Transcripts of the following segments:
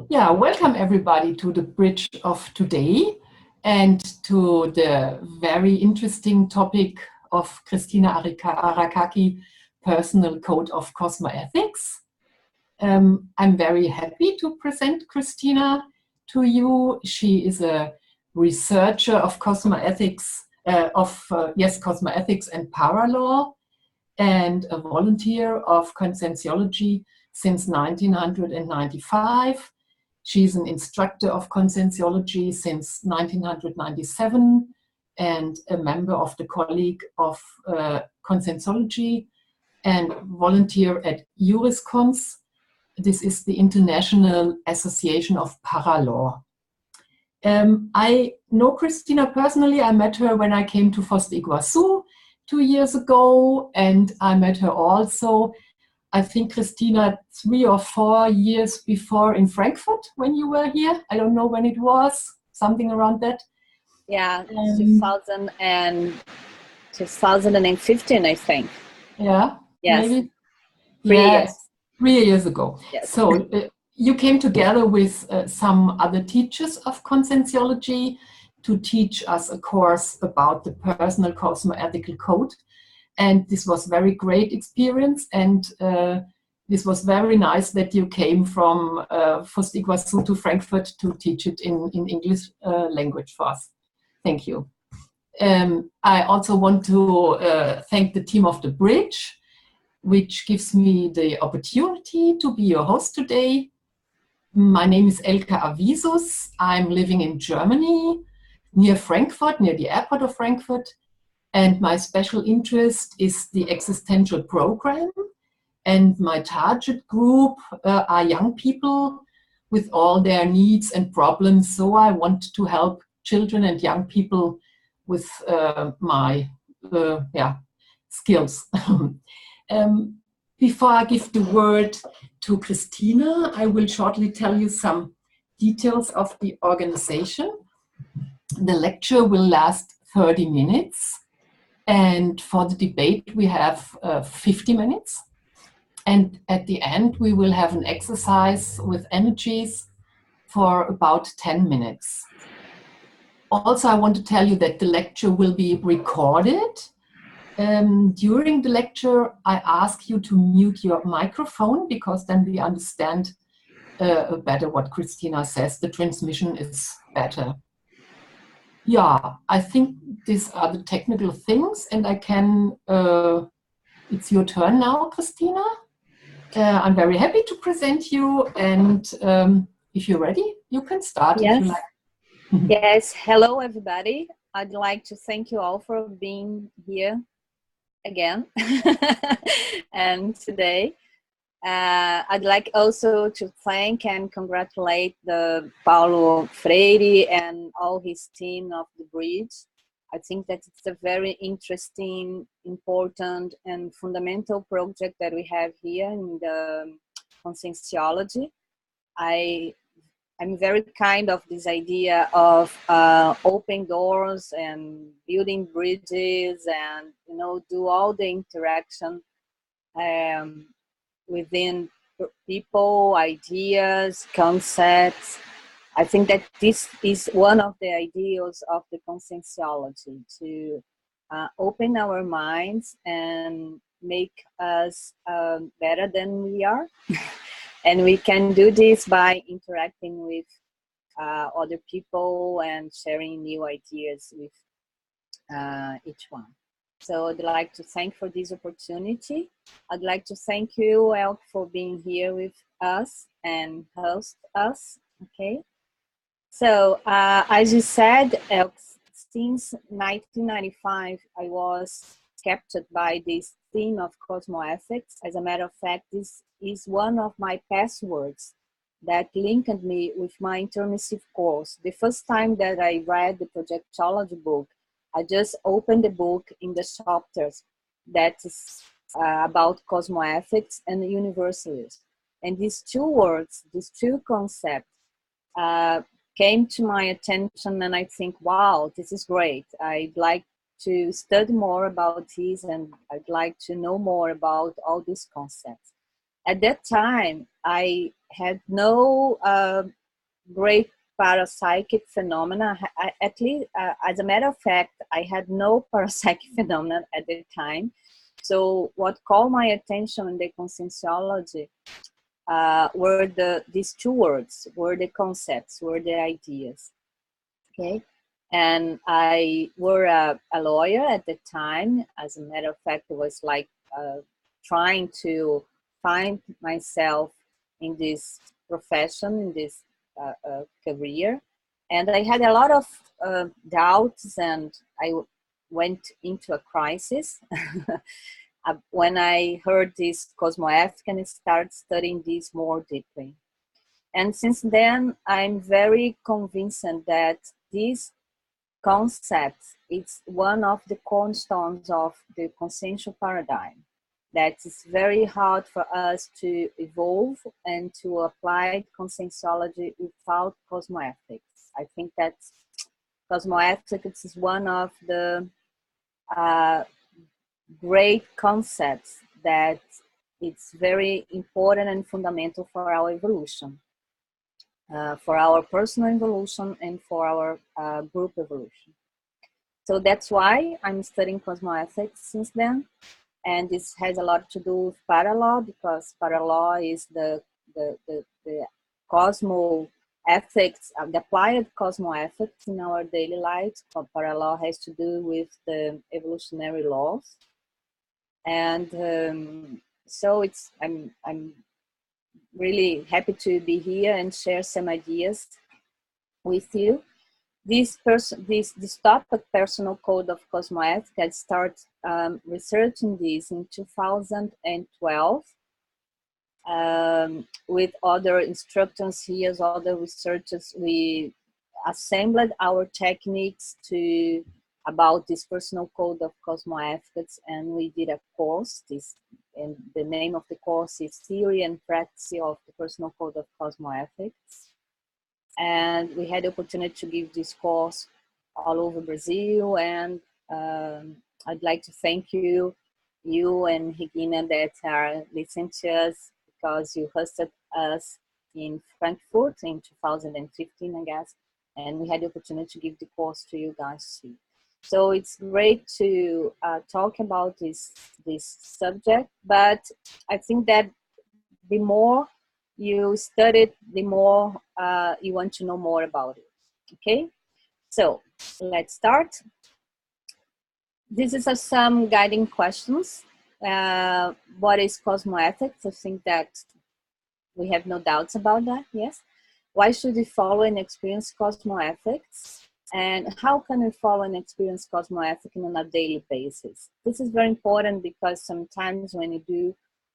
Yeah, welcome everybody to the bridge of today and to the very interesting topic of Cristina Arakaki, Personal Code of Cosmoethics. I'm very happy to present Cristina to you. She is a researcher of cosmoethics, cosmoethics and paralaw, and a volunteer of conscientiology since 1995. She's an instructor of conscientiology since 1997 and a member of the Colleague of Conscientiology and volunteer at Juriscons. This is the International Association of Paralaw. I know Cristina personally. I met her when I came to Foz do Iguaçu 2 years ago, and I met her also, I think, Cristina, 3 or 4 years before in Frankfurt when you were here. I don't know when it was, something around that. Yeah, 2015, I think. Yeah, yes. Maybe. 3 years. 3 years ago. Yes. So you came together with some other teachers of conscientiology to teach us a course about the personal cosmoethical code. And this was very great experience. And this was very nice that you came from Foz do Iguaçu to Frankfurt to teach it in English language for us. Thank you. I also want to thank the team of The Bridge, which gives me the opportunity to be your host today. My name is Elke Awiszus. I'm living in Germany, near Frankfurt, near the airport of Frankfurt. And my special interest is the existential program. And my target group are young people with all their needs and problems. So I want to help children and young people with my skills. Before I give the word to Cristina, I will shortly tell you some details of the organization. The lecture will last 30 minutes. And for the debate, we have 50 minutes. And at the end, we will have an exercise with energies for about 10 minutes. Also, I want to tell you that the lecture will be recorded. During the lecture, I ask you to mute your microphone because then we understand better what Cristina says. The transmission is better. Yeah, I think these are the technical things, and I can, it's your turn now, Cristina. I'm very happy to present you, and if you're ready, you can start. Yes. If you like. Yes, hello everybody. I'd like to thank you all for being here again and today. I'd like also to thank and congratulate the Paulo Freire and all his team of The Bridge. I think that it's a very interesting, important and fundamental project that we have here in the conscientiology. I'm very kind of this idea of open doors and building bridges and, do all the interaction within people, ideas, concepts. I think that this is one of the ideals of the conscientiology, to open our minds and make us better than we are. And we can do this by interacting with other people and sharing new ideas with each one. So I'd like to thank for this opportunity. I'd like to thank you, Elke, for being here with us and host us. Okay. So as you said, Elke, since 1995, I was captured by this theme of cosmoethics. As a matter of fact, this is one of my passwords that linked me with my intermissive course. The first time that I read the projectology book, I just opened the book in the chapters that is about cosmoethics and universalism. And these two words, these two concepts came to my attention, and I think, wow, this is great. I'd like to study more about this, and I'd like to know more about all these concepts. At that time, I had no great parapsychic phenomena. At least, as a matter of fact, I had no parapsychic phenomena at the time. So what called my attention in the conscienciology were these two words, were the concepts, were the ideas. Okay, and I were a lawyer at the time. As a matter of fact, it was like trying to find myself in this profession, in this career, and I had a lot of doubts, and I went into a crisis when I heard this Cosmoethics and started studying this more deeply. And since then, I'm very convinced that this concept is one of the cornerstones of the consciential paradigm. That it's very hard for us to evolve and to apply conscienciology without cosmoethics. I think that cosmoethics is one of the great concepts that it's very important and fundamental for our evolution, for our personal evolution and for our group evolution. So that's why I'm studying cosmoethics since then. And this has a lot to do with paralaw, because paralaw is the cosmoethics, the applied cosmoethics in our daily lives. Paralaw has to do with the evolutionary laws. And so I'm really happy to be here and share some ideas with you. This topic, personal code of cosmoethics, I started researching this in 2012 with other instructors here, other researchers. We assembled our techniques about this personal code of cosmoethics, and we did a course. And the name of the course is Theory and Practice of the Personal Code of Cosmoethics. And we had the opportunity to give this course all over Brazil. And I'd like to thank you and Regina that are listening to us, because you hosted us in Frankfurt in 2015, I guess. And we had the opportunity to give the course to you guys too. So it's great to talk about this subject, but I think that the more you study it, the more you want to know more about it. Okay, so let's start. This is some guiding questions. What is cosmoethics? I think that we have no doubts about that, yes. Why should we follow and experience cosmoethics? And how can we follow and experience cosmoethics on a daily basis? This is very important, because sometimes when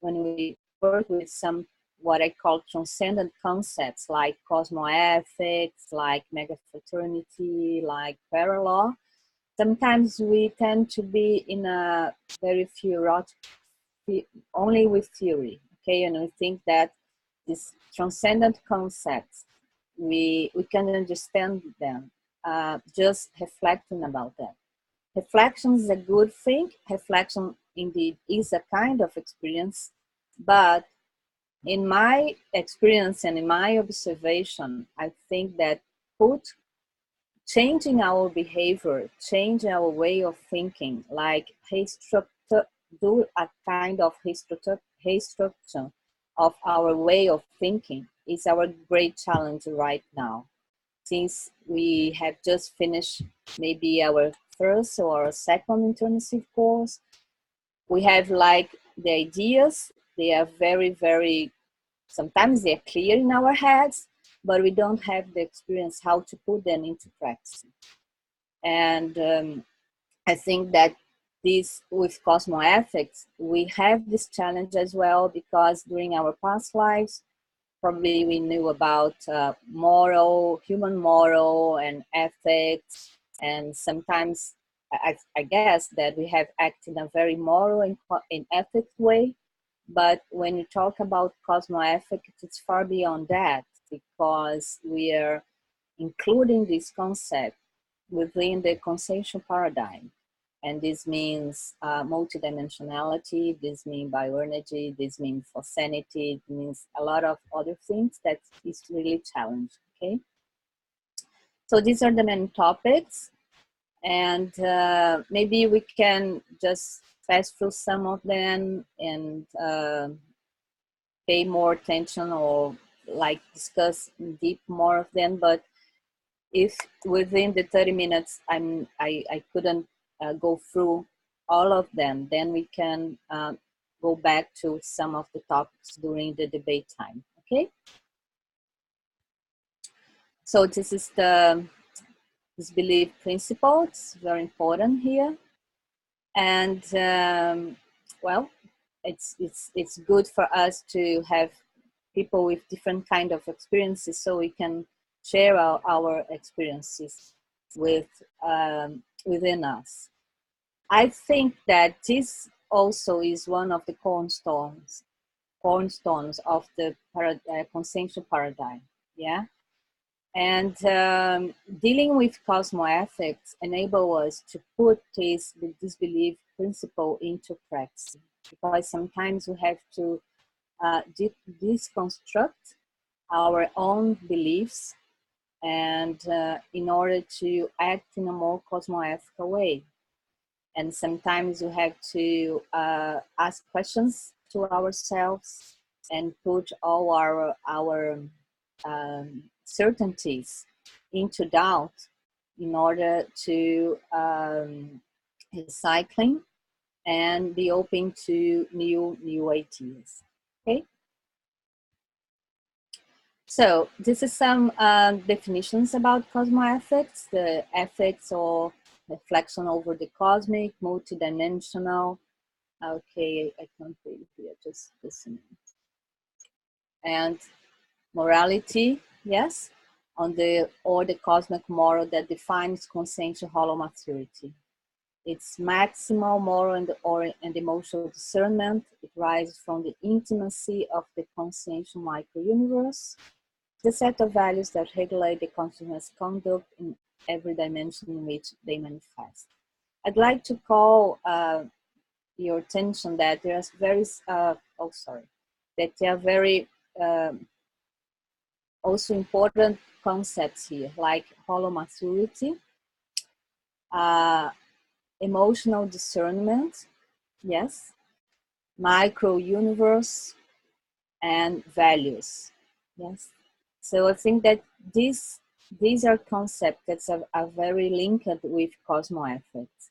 we work with some what I call transcendent concepts like cosmoethics, like megafraternity, like paralaw, sometimes we tend to be in a very only with theory, okay? And we think that these transcendent concepts, we can understand them just reflecting about them. Reflection is a good thing. Reflection indeed is a kind of experience, but in my experience and in my observation, I think that changing our behavior, changing our way of thinking, like do a kind of restructuring of our way of thinking, is our great challenge right now. Since we have just finished maybe our first or our second intensive course, we have like the ideas, they are very, very, sometimes they're clear in our heads, but we don't have the experience how to put them into practice. And I think that this, with cosmoethics, we have this challenge as well, because during our past lives, probably we knew about human moral and ethics, and sometimes I guess that we have acted in a very moral and ethics way. But when you talk about cosmoethics, it's far beyond that, because we are including this concept within the consciential paradigm. And this means multidimensionality, this means bioenergy, this means for sanity, it means a lot of other things that is really challenging, okay? So these are the main topics, and maybe we can just pass through some of them and pay more attention or like discuss in deep more of them. But if within the 30 minutes I couldn't go through all of them, then we can go back to some of the topics during the debate time, okay? So this is this belief principle. It's very important here. And well, it's good for us to have people with different kind of experiences, so we can share our experiences with within us. I think that this also is one of the cornerstones of the consensual paradigm. Yeah. And dealing with cosmoethics enable us to put this belief principle into practice, because sometimes we have to deconstruct our own beliefs and in order to act in a more cosmoethical way. And sometimes we have to ask questions to ourselves and put all our certainties into doubt in order to recycling and be open to new ideas. Okay. So this is some definitions about cosmoethics. The ethics or reflection over the cosmic, multidimensional. Okay, I can't read here, just listen. And morality, yes, on the cosmic moral that defines consensual hollow maturity. It's maximal moral and emotional discernment. It rises from the intimacy of the consensual micro-universe, the set of values that regulate the consciousness conduct in every dimension in which they manifest. I'd like to call your attention that there's that there are very also important concepts here, like hollow maturity, emotional discernment, yes, micro universe, and values, yes. So I think that these are concepts that are very linked with cosmoethics.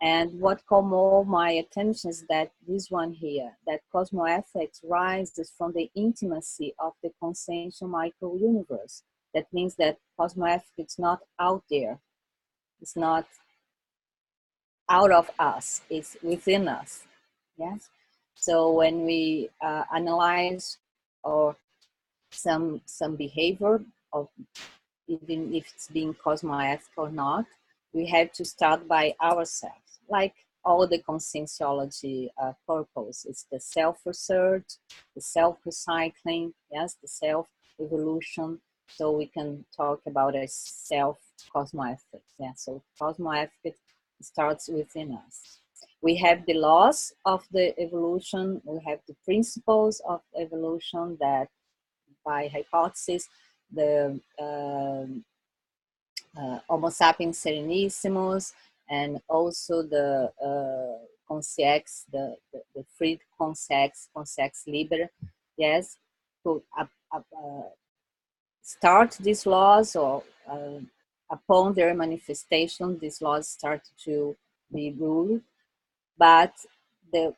And what caught more my attention is that this one here, that cosmoethics rises from the intimacy of the consensual micro-universe. That means that cosmoethics is not out there. It's not out of us. It's within us. Yes. So when we analyze or some behavior of even if it's being cosmoethic or not, we have to start by ourselves, like all the conscientiology purpose. It's the self-research, the self-recycling, yes, the self-evolution. So we can talk about a self-cosmoethics. Yeah, so cosmoethics starts within us. We have the laws of the evolution. We have the principles of evolution that, by hypothesis, the Homo sapiens serenissimus, and also the conscience, the freed conscience liber, yes, to start these laws, or upon their manifestation, these laws start to be ruled. But the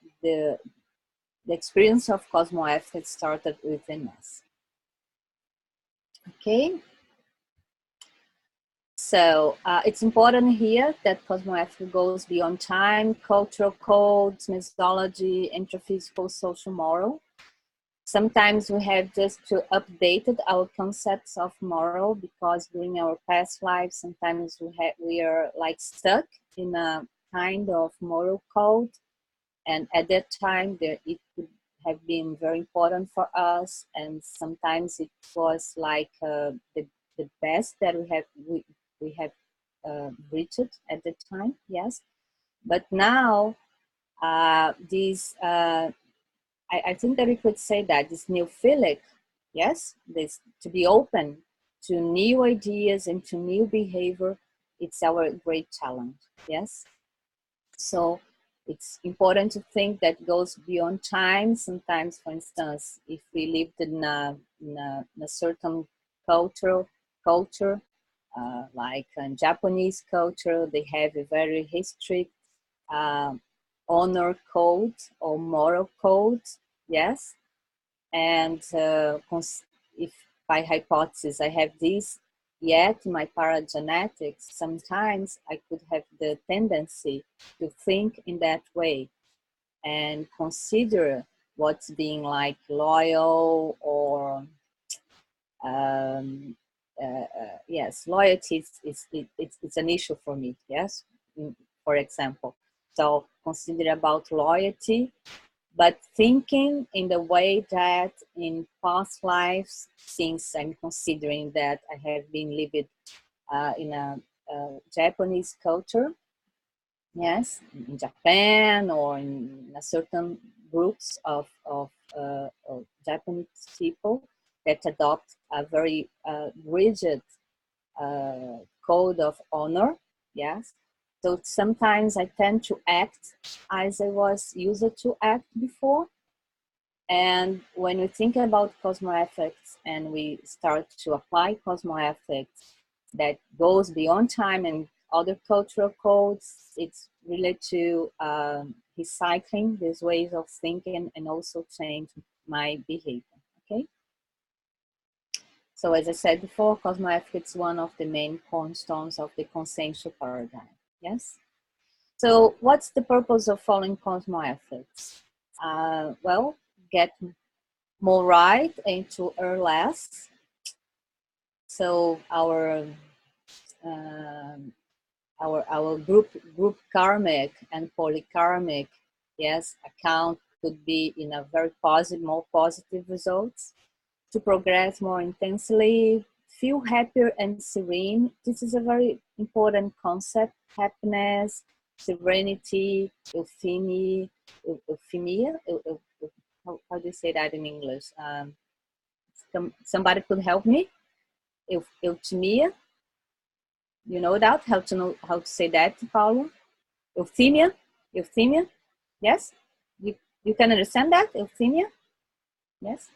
experience of cosmoethics started within us. Okay. So it's important here that cosmoethics goes beyond time, cultural codes, methodology, introphysical, social, moral. Sometimes we have just to update our concepts of moral, because during our past lives, sometimes we are like stuck in a kind of moral code, and at that time it could have been very important for us, and sometimes it was like the best that we have reached at the time, yes. But now, I think that we could say that this neophilic, yes, this to be open to new ideas and to new behavior, it's our great talent, yes. So it's important to think that goes beyond time. Sometimes, for instance, if we lived in a certain culture, like in Japanese culture, they have a very strict honor code or moral code, yes. And if by hypothesis I have this, yet in my paragenetics, sometimes I could have the tendency to think in that way and consider what's being like loyal or yes, loyalty it's an issue for me, yes, for example. So consider about loyalty, but thinking in the way that in past lives, since I'm considering that I have been living in a Japanese culture, yes, in Japan or in a certain groups of Japanese people that adopt a very rigid code of honor, yes. So sometimes I tend to act as I was used to act before. And when we think about cosmoethics and we start to apply cosmoethics that goes beyond time and other cultural codes, it's related to recycling these ways of thinking and also change my behavior, okay? So as I said before, cosmoethics is one of the main cornerstones of the consensual paradigm, yes? So what's the purpose of following cosmoethics? Well, get more right and to earn less. So our group karmic and polykarmic, yes, account could be in a very positive, more positive results. To progress more intensely, feel happier and serene. This is a very important concept: happiness, serenity, euphemia. How do you say that in English? Somebody could help me. Euphemia. You know that? How to say that, Paulo? Euphemia. Euphemia. Yes. You can understand that? Euphemia. Yes.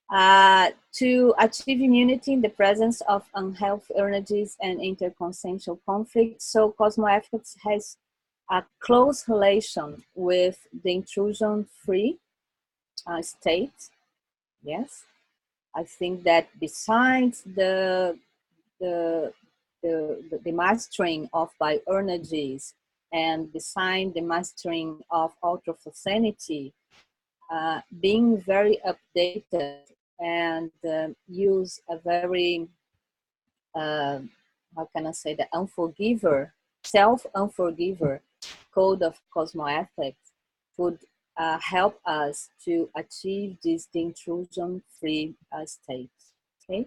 To achieve immunity in the presence of unhealthy energies and interconsensual conflict. So cosmoethics has a close relation with the intrusion-free state. Yes, I think that besides the mastering of bioenergies and besides the mastering of autophosenity, being very updated and use a very, how can I say, the unforgiver, self-unforgiver code of cosmoethics would help us to achieve this intrusion-free state, okay?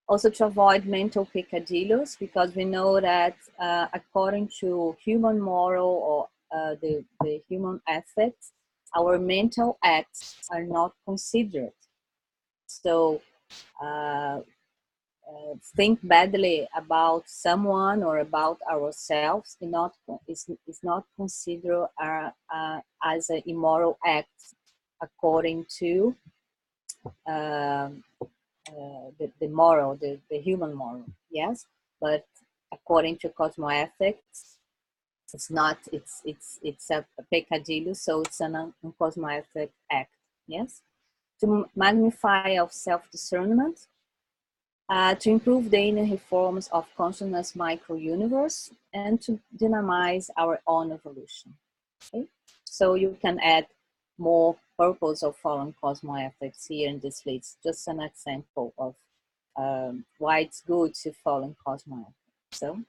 Also to avoid mental peccadillos, because we know that according to human moral or the human ethics, our mental acts are not considered. So think badly about someone or about ourselves is not considered as an immoral act according to the moral, the human moral, yes. But according to cosmoethics, it's not. It's a peccadillo, so it's an uncosmoethic act, yes. To magnify of self-discernment, to improve the inner reforms of consciousness micro-universe, and to dynamize our own evolution. Okay? So you can add more purpose of following cosmoethics here in this list. Just an example of why it's good to follow cosmoethics. So,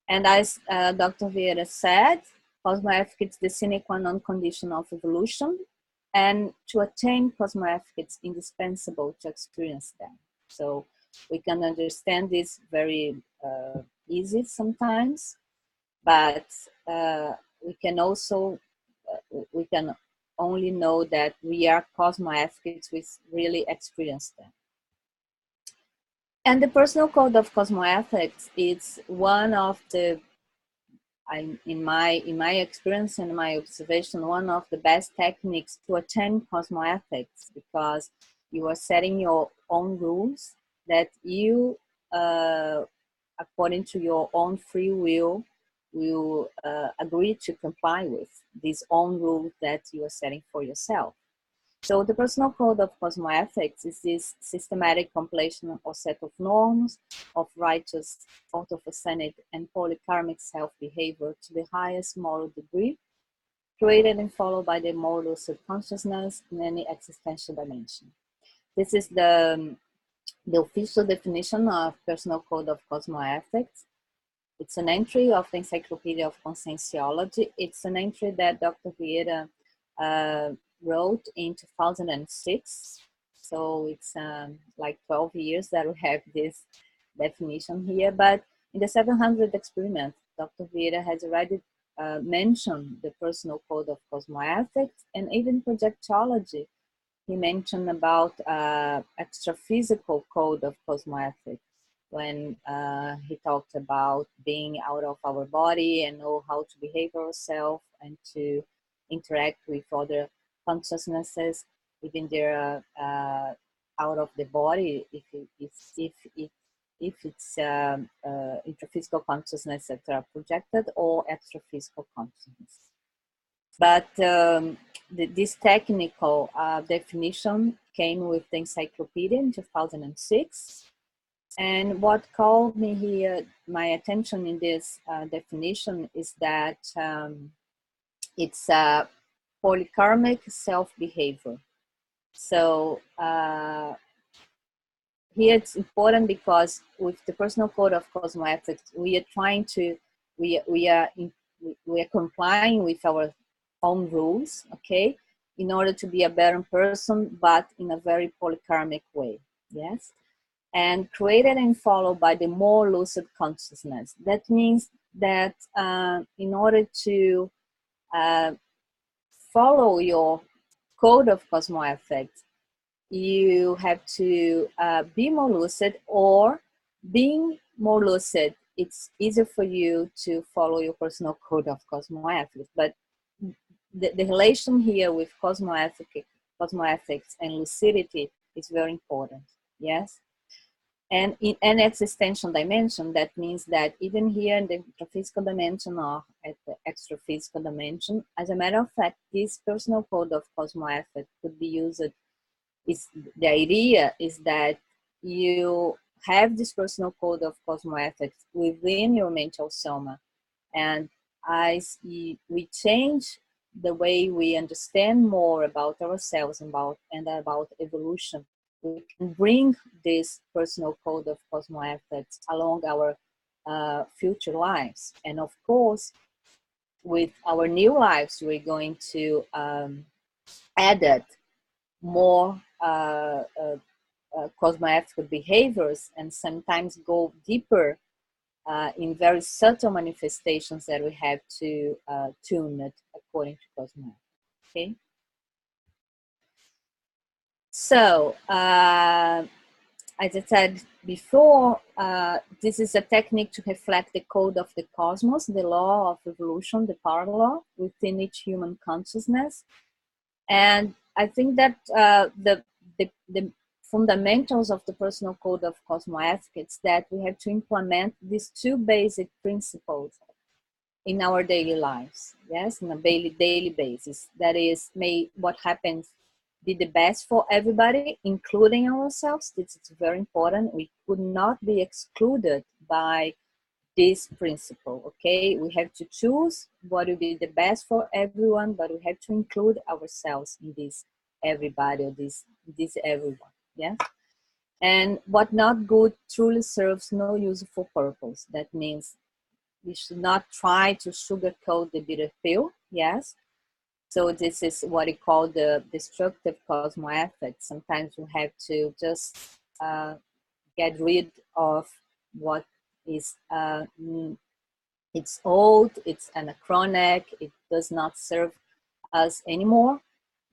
and as Dr. Vieira said, cosmoethics is the sine qua non condition of evolution, and to attain cosmoethics, it's indispensable to experience them. So we can understand this very easy sometimes, but we can also, we can only know that we are cosmoethics with really experienced them. And the personal code of cosmoethics is one of the, in my experience and my observation, one of the best techniques to attain cosmoethics, because you are setting your own rules that you, according to your own free will agree to comply with, these own rules that you are setting for yourself. So the personal code of cosmoethics is this systematic compilation or set of norms of righteous, autophagic, and polykarmic self-behavior to the highest moral degree, created and followed by the more lucid consciousness in any existential dimension. This is the official definition of personal code of cosmoethics. It's an entry of the Encyclopedia of Conscienciology. It's an entry that Dr. Vieira wrote in 2006. So it's like 12 years that we have this definition here. But in the 700 experiment, Dr. Vieira has already mentioned the personal code of cosmoethics, and even projectology. He mentioned about extra-physical code of cosmoethics when he talked about being out of our body and know how to behave ourselves and to interact with other consciousnesses, even they're out of the body, if it's intraphysical consciousness that are projected or extraphysical consciousness. But this technical definition came with the encyclopedia in 2006. And what called me here, my attention in this definition is that it's a polykarmic self-behavior. So here it's important because with the personal code of cosmoethics, we are trying to, we are complying with our own rules, okay, in order to be a better person, but in a very polykarmic way, yes? And created and followed by the more lucid consciousness. That means that in order to follow your code of cosmoethics, you have to be more lucid, or being more lucid, it's easier for you to follow your personal code of cosmoethics. But the relation here with cosmoethics and lucidity is very important, yes? And in an existential dimension, that means that even here in the intraphysical dimension or at the extraphysical dimension, as a matter of fact, this personal code of cosmoethics could be used. The idea is that you have this personal code of cosmoethics within your mental soma, and as we change the way we understand more about ourselves and about evolution, we can bring this personal code of cosmoethics along our future lives. And of course, with our new lives, we're going to add more cosmoethical behaviors, and sometimes go deeper in very subtle manifestations that we have to tune it according to cosmoethics. Okay. So, as I said before, this is a technique to reflect the code of the cosmos, the law of evolution, the power law within each human consciousness. And I think that the fundamentals of the personal code of cosmoethics, that we have to implement these two basic principles in our daily lives, yes, on a daily basis. That is, may what happens be the best for everybody, including ourselves. This is very important. We could not be excluded by this principle, okay? We have to choose what will be the best for everyone, but we have to include ourselves in this everybody, or this everyone, yeah? And what not good truly serves no useful purpose. That means we should not try to sugarcoat the bitter pill, yes? So this is what we call the destructive cosmoethics. Sometimes we have to just get rid of what is it's old, it's anachronic, it does not serve us anymore,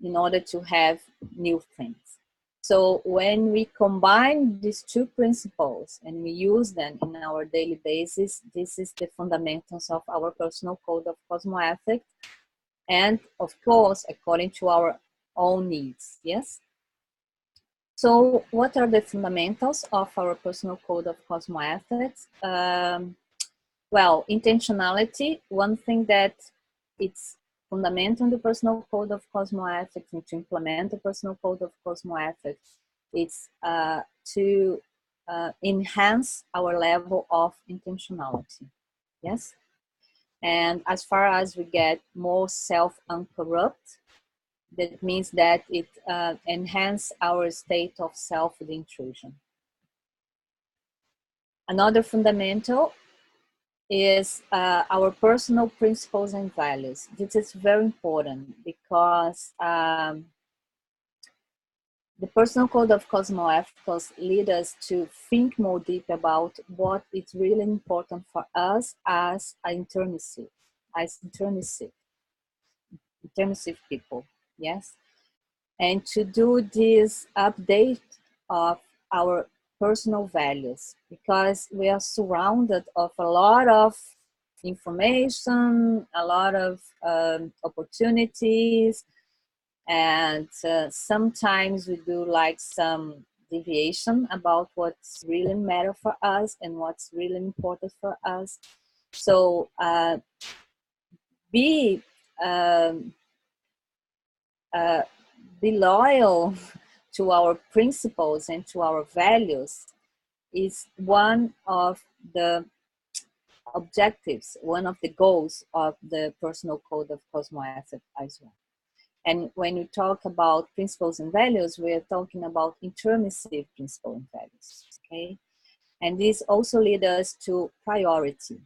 in order to have new things. So when we combine these two principles and we use them in our daily basis, this is the fundamentals of our personal code of cosmoethics, and of course, according to our own needs, yes? So what are the fundamentals of our personal code of cosmoethics? Well, intentionality, one thing that it's fundamental in the personal code of cosmoethics, and to implement the personal code of cosmoethics, it's to enhance our level of intentionality, yes? And as far as we get more self-uncorrupt, that means that it enhances our state of self-intrusion. Another fundamental is our personal principles and values. This is very important because the personal code of cosmoethics leads us to think more deep about what is really important for us as intermissive people, yes? And to do this update of our personal values, because we are surrounded of a lot of information, a lot of opportunities, and sometimes we do like some deviation about what's really matter for us and what's really important for us. So be loyal to our principles and to our values is one of the objectives, one of the goals of the personal code of cosmoethics as well. And when we talk about principles and values, we are talking about intermissive principles and values, okay? And this also leads us to priority,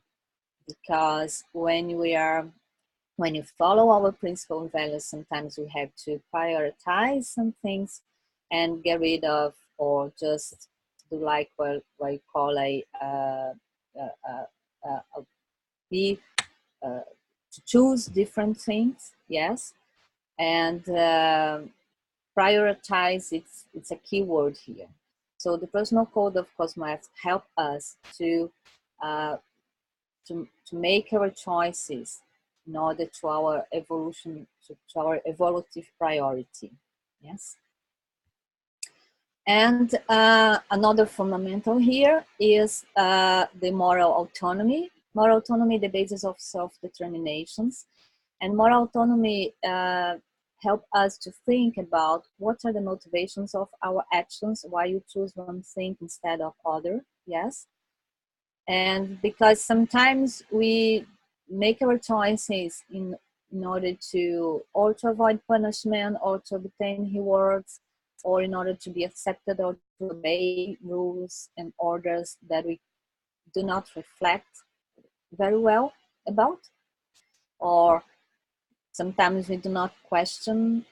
because when you follow our principles and values, sometimes we have to prioritize some things and get rid of, or just do like what you call to choose different things, yes, and prioritize. It's a key word here. So the personal code of cosmoethics help us to make our choices in order to our evolution, to our evolutive priority, yes. And another fundamental here is the moral autonomy. Moral autonomy, the basis of self-determinations. And moral autonomy help us to think about what are the motivations of our actions, why you choose one thing instead of other, yes? And because sometimes we make our choices in order to, or to avoid punishment, or to obtain rewards, or in order to be accepted, or to obey rules and orders that we do not reflect very well about. Or sometimes we do not question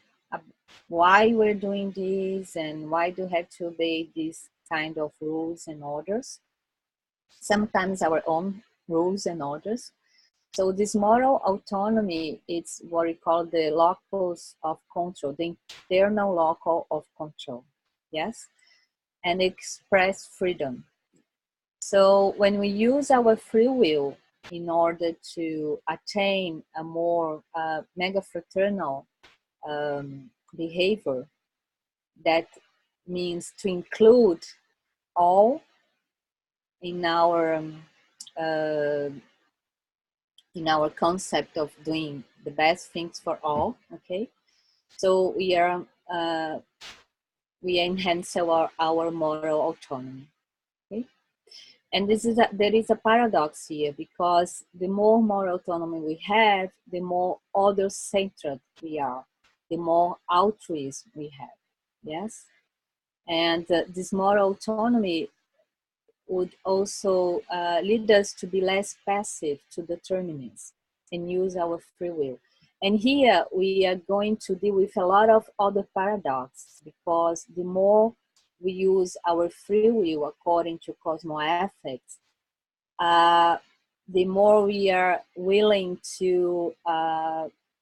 why we're doing this and why do we have to obey these kind of rules and orders. Sometimes our own rules and orders. So this moral autonomy, it's what we call the locus of control, the internal locus of control, yes? And express freedom. So when we use our free will in order to attain a more mega-fraternal behavior, that means to include all in our concept of doing the best things for all, okay? So we enhance our moral autonomy, okay? And there is a paradox here, because the more moral autonomy we have, the more other-centered we are, the more altruism we have, yes? And this moral autonomy would also lead us to be less passive to determinism and use our free will. And here we are going to deal with a lot of other paradoxes, because the more we use our free will according to cosmoethics, the more we are willing to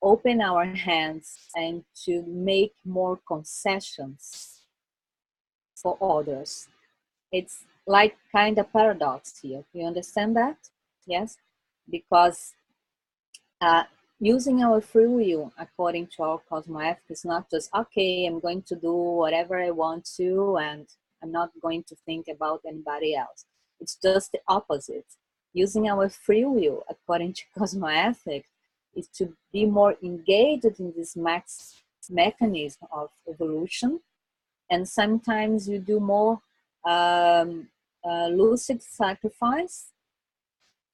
open our hands and to make more concessions for others. It's like kind of paradox here. You understand that? Yes? Because using our free will according to our Cosmoethics is not just, okay, I'm going to do whatever I want to and I'm not going to think about anybody else. It's just the opposite. Using our free will according to Cosmoethics is to be more engaged in this mechanism of evolution, and sometimes you do more lucid sacrifice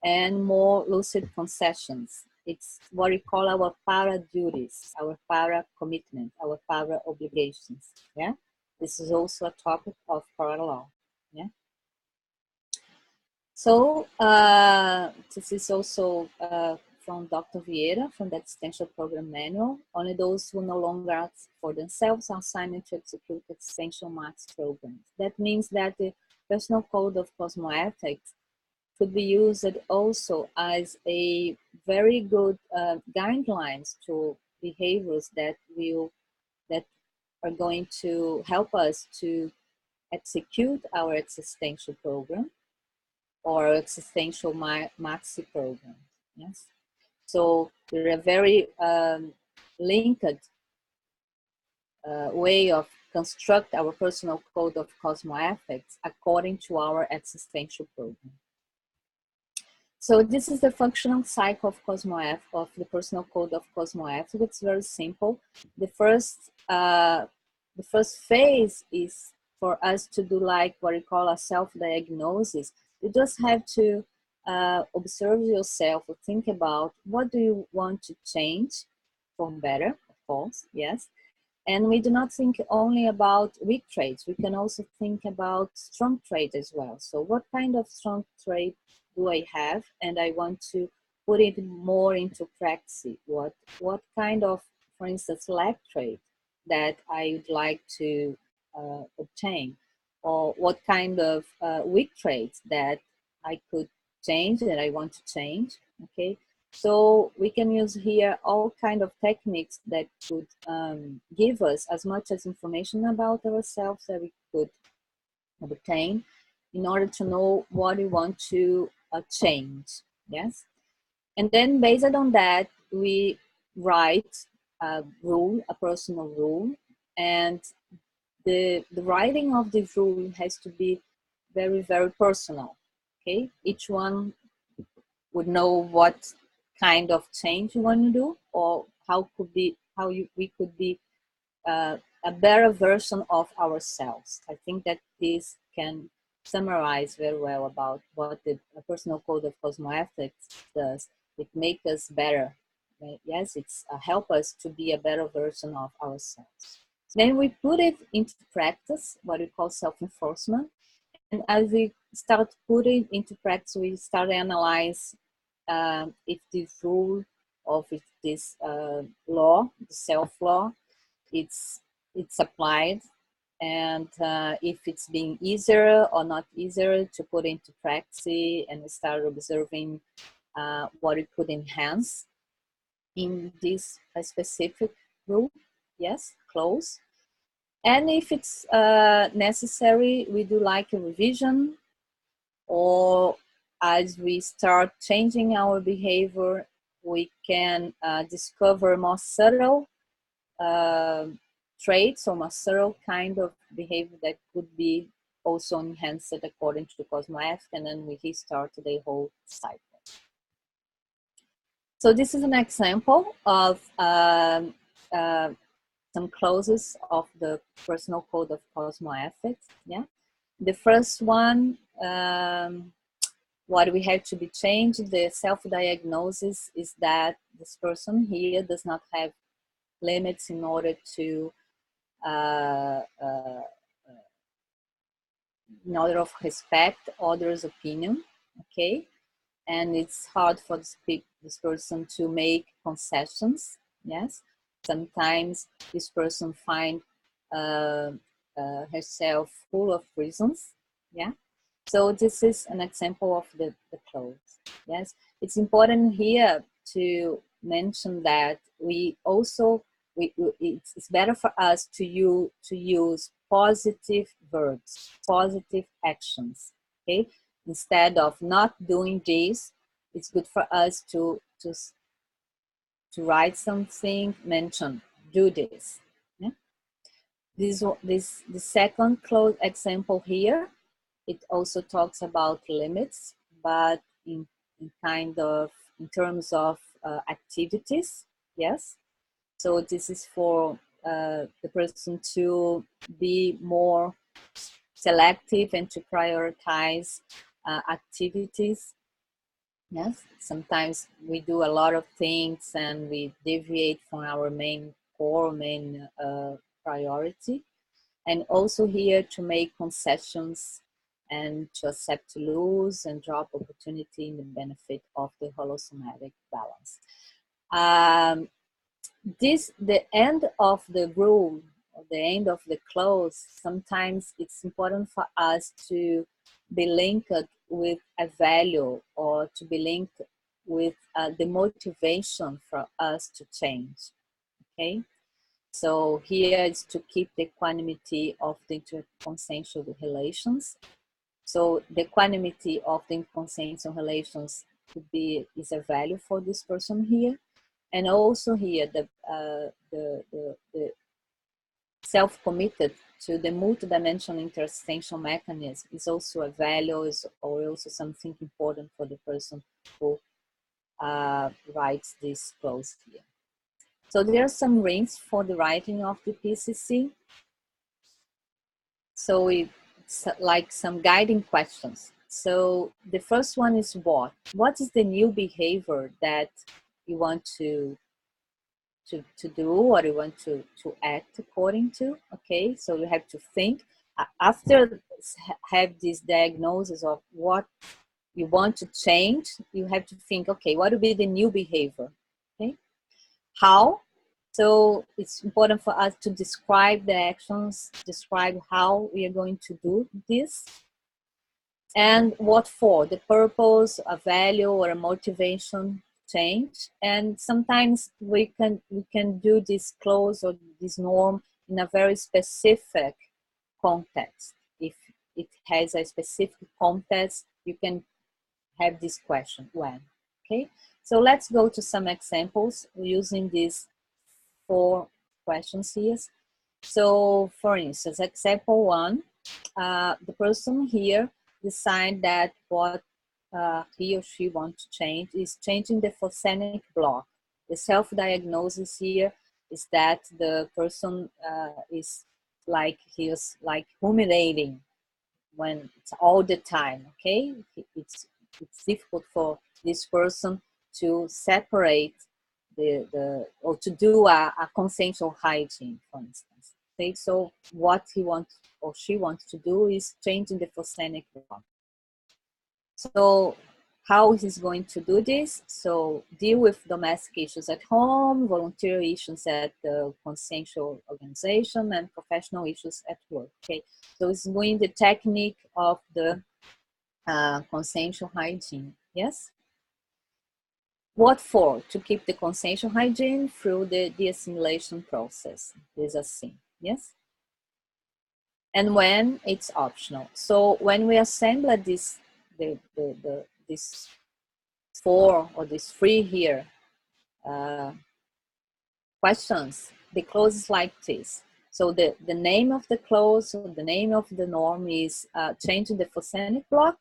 and more lucid concessions. It's what we call our para duties, our para commitment, our para obligations. Yeah, this is also a topic of parallel. Yeah. So this is also from Dr. Vieira, from the Existential Program Manual. Only those who no longer act for themselves are assigned to execute existential max programs. That means that the personal code of Cosmoethics could be used also as a very good guidelines to behaviors that are going to help us to execute our existential program or existential maxi program. Yes, so they're a very linked way of construct our personal code of Cosmoethics according to our existential program. So this is the functional cycle of of the personal code of Cosmoethics. It's very simple. The first phase is for us to do like what we call a self-diagnosis. You just have to observe yourself or think about what do you want to change for better, of course, yes. And we do not think only about weak traits. We can also think about strong traits as well. So what kind of strong trait do I have? And I want to put it more into practice. What kind of, for instance, lack trait that I would like to obtain? Or what kind of weak traits that I could change, that I want to change, okay? So we can use here all kind of techniques that could give us as much as information about ourselves that we could obtain in order to know what we want to change, yes? And then based on that, we write a rule, a personal rule, and the writing of the rule has to be very, very personal, okay? Each one would know what kind of change you want to do, or we could be a better version of ourselves. I think that this can summarize very well about what the personal code of Cosmoethics does. It makes us better. Yes, it's help us to be a better version of ourselves. Then we put it into practice, what we call self-enforcement. And as we start putting into practice, we start analyze if this rule or if this law, the self-law, it's applied, and if it's being easier or not easier to put into practice, and we start observing what we could enhance in this specific rule, yes, close. And if it's necessary, we do like a revision, or as we start changing our behavior, we can discover more subtle traits or more subtle kind of behavior that could be also enhanced according to Cosmoethics, and then we restart the whole cycle. So this is an example of some clauses of the personal code of Cosmoethics. Yeah, the first one, what we have to be changed, the self-diagnosis, is that this person here does not have limits in order to in order of respect others' opinion, okay? And it's hard for this person to make concessions, yes? Sometimes this person finds herself full of reasons, yeah? So this is an example of the clothes. Yes, it's important here to mention that we also it's better for us to use positive verbs, positive actions. Okay, instead of not doing this, it's good for us to write something, mention, do this. Yeah? The second close example here, it also talks about limits, but in terms of activities. Yes. So this is for the person to be more selective and to prioritize activities. Yes, sometimes we do a lot of things and we deviate from our main priority. And also here to make concessions and to accept to lose and drop opportunity in the benefit of the holosomatic balance. The end of the rule, the end of the clause, sometimes it's important for us to be linked with a value or to be linked with the motivation for us to change. Okay, so here is to keep the equanimity of the interconsensual relations. So the equanimity of the interconsensual relations is a value for this person here. And also here, the self-committed to the multidimensional interstitial mechanism is also a value, or also something important for the person who writes this clause here. So there are some rings for the writing of the PCC. So it's like some guiding questions. So the first one is what? What is the new behavior that you want to do, or you want to act according to? Okay, so you have to think. After have this diagnosis of what you want to change, you have to think, okay, what will be the new behavior? Okay, how? So it's important for us to describe the actions, describe how we are going to do this, and what for, the purpose, a value, or a motivation change. And sometimes we can do this clause or this norm in a very specific context. If it has a specific context, you can have this question, when. Okay, so let's go to some examples using these 4 questions here. So for instance, example 1, the person here decide that what he or she wants to change is changing the phosphenic block. The self-diagnosis here is that the person is like, he is like ruminating when it's all the time. Okay, it's difficult for this person to separate or to do a consensual hygiene, for instance. Okay, so what he wants or she wants to do is changing the phosphenic block. So how he's going to do this? So deal with domestic issues at home, volunteer issues at the consensual organization, and professional issues at work. Okay, so it's going the technique of the consensual hygiene. Yes. What for? To keep the consensual hygiene through the assimilation process. This is a thing. Yes. And when it's optional. So when we assemble this, this 4 or this 3 here questions, the clause is like this. So the name of the clause, or the name of the norm is changing the phosphenic block,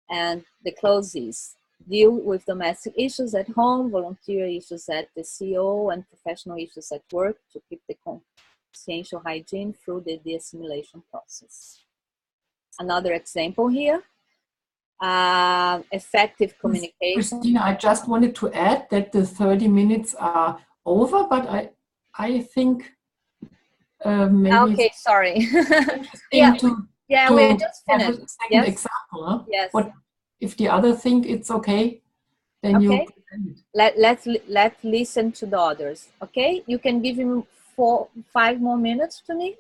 and the clause is deal with domestic issues at home, volunteer issues at the CO, and professional issues at work to keep the consciential hygiene through the assimilation process. Another example here, effective communication. Cristina, I just wanted to add that the 30 minutes are over, but I think maybe okay, sorry. interesting we're just finished. have a second example. Huh? Yes. What if the other think it's okay? Then okay. You present it. Let's listen to the others. Okay, you can give him 4-5 more minutes to me.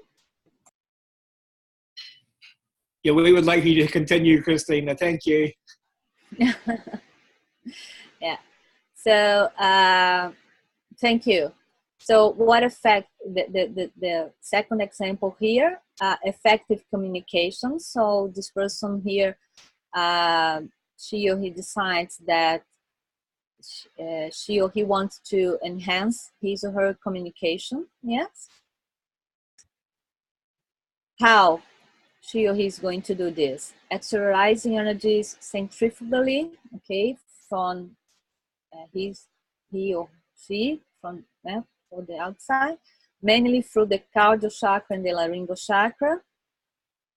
Yeah, we would like you to continue, Cristina. Thank you. Yeah. So thank you. So what effect, the second example here, effective communication. So this person here, she or he decides that she or he wants to enhance his or her communication. Yes. How she or he is going to do this? Exercising energies centrifugally, okay, from he or she from for the outside, mainly through the cardio chakra and the laryngeal chakra.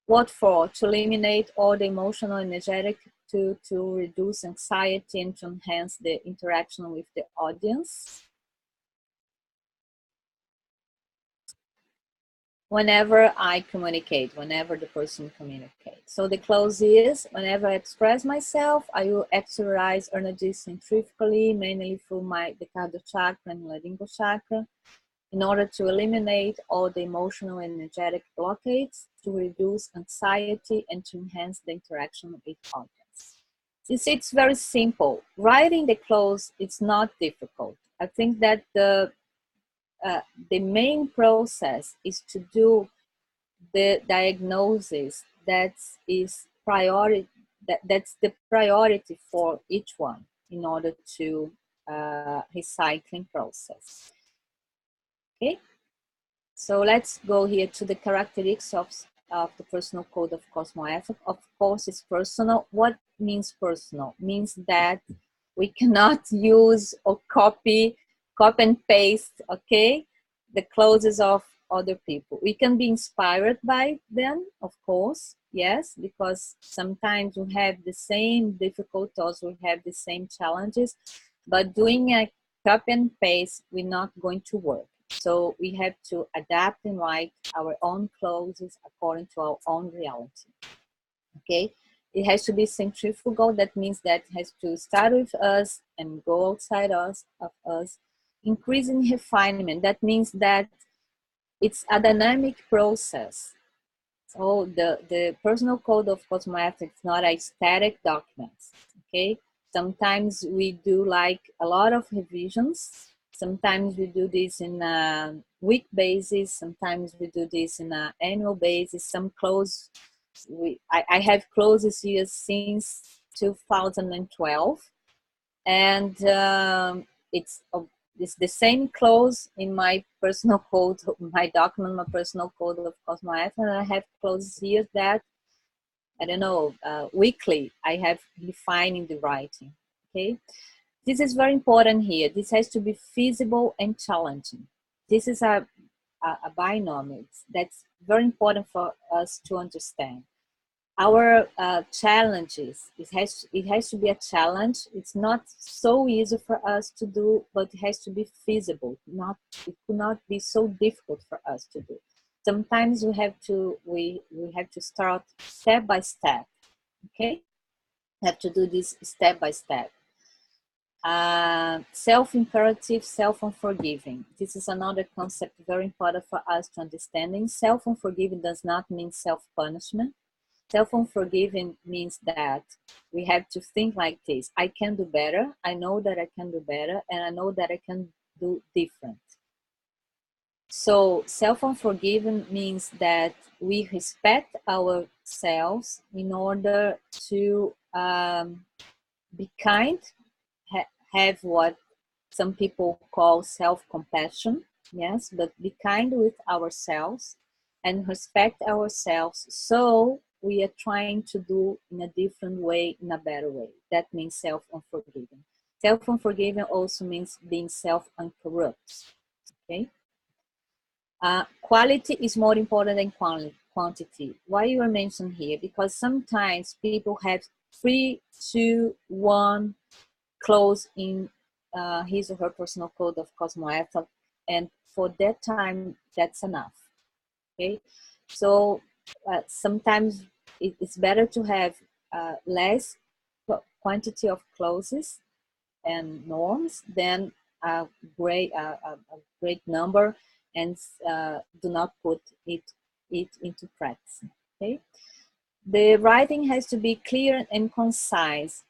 What for? To eliminate all the emotional, energetic, to reduce anxiety and to enhance the interaction with the audience. Whenever I communicate, whenever the person communicates. So the close is, whenever I express myself, I will exercise energy centrifugally, mainly through the cardio chakra and laryngeal chakra, in order to eliminate all the emotional and energetic blockades, to reduce anxiety and to enhance the interaction with audience. It's very simple. Writing the close, it's not difficult. I think that the main process is to do the diagnosis that's the priority for each one in order to recycling process. Okay, so let's go here to the characteristics of the personal code of Cosmoethics. Of course, it's personal. What means personal? Means that we cannot use or copy and paste, okay, the clothes of other people. We can be inspired by them, of course, yes, because sometimes we have the same difficulties, we have the same challenges, but doing a copy and paste, we're not going to work. So we have to adapt and write our own clothes according to our own reality, okay? It has to be centrifugal. That means that it has to start with us and go outside of us. Increasing refinement. That means that it's a dynamic process. So the personal code of Cosmoethics is not a static document, okay? Sometimes we do like a lot of revisions. Sometimes we do this in a week basis. Sometimes we do this in an annual basis. Some clothes, I have clothes here since 2012, and it's the same clothes in my personal code, my document, my personal code of Cosmoethics, and I have clothes here that, I don't know, weekly I have defining the writing, okay? This is very important here. This has to be feasible and challenging. This is a binomial. That's very important for us to understand. Our challenges, it has to be a challenge. It's not so easy for us to do, but it has to be feasible. It could not be so difficult for us to do. Sometimes we have to start step by step, okay? Have to do this step by step. Self-imperative, self-unforgiving. This is another concept very important for us to understanding. Self-unforgiving does not mean self-punishment. Self-unforgiving means that we have to think like this: I can do better, I know that I can do better, and I know that I can do different. So self-unforgiving means that we respect ourselves in order to be kind, have what some people call self-compassion, yes, but be kind with ourselves and respect ourselves. So we are trying to do in a different way, in a better way. That means self-unforgiving. Self-unforgiving also means being self-uncorrupt, okay? Quality is more important than quantity. Why you are mentioned here? Because sometimes people have 3, 2, 1 close in his or her personal code of Cosmoethics, and for that time, that's enough. Okay, so sometimes it's better to have less quantity of clauses and norms than a great number, and do not put it into practice. Okay, the writing has to be clear and concise.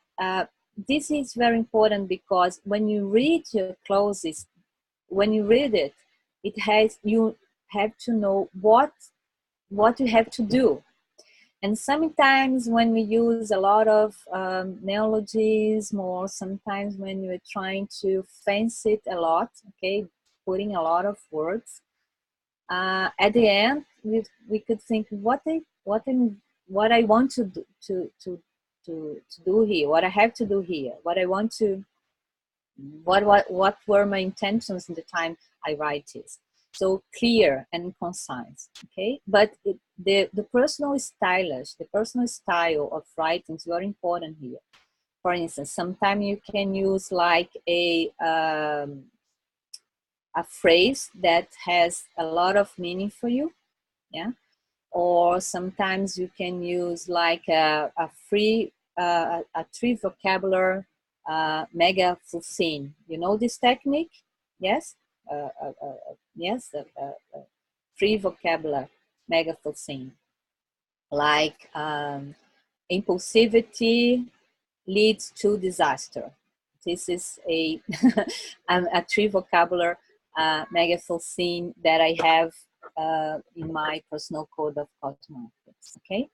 This is very important because when you read your clauses, when you read it, you have to know what you have to do. And sometimes when we use a lot of neologism, or sometimes when you're trying to fancy it a lot, okay, putting a lot of words, at the end we could think what I want to do here, what I have to do here, what I want to, what were my intentions in the time I write this. So clear and concise, okay? But the personal style of writing is very important here. For instance, sometimes you can use like a phrase that has a lot of meaning for you, yeah? Or sometimes you can use like a three vocabulary mega full scene. You know this technique? Yes? Yes, free vocabulary mega full scene. Like impulsivity leads to disaster. This is a three vocabulary mega full scene that I have in my personal code of cosmoetics. Okay,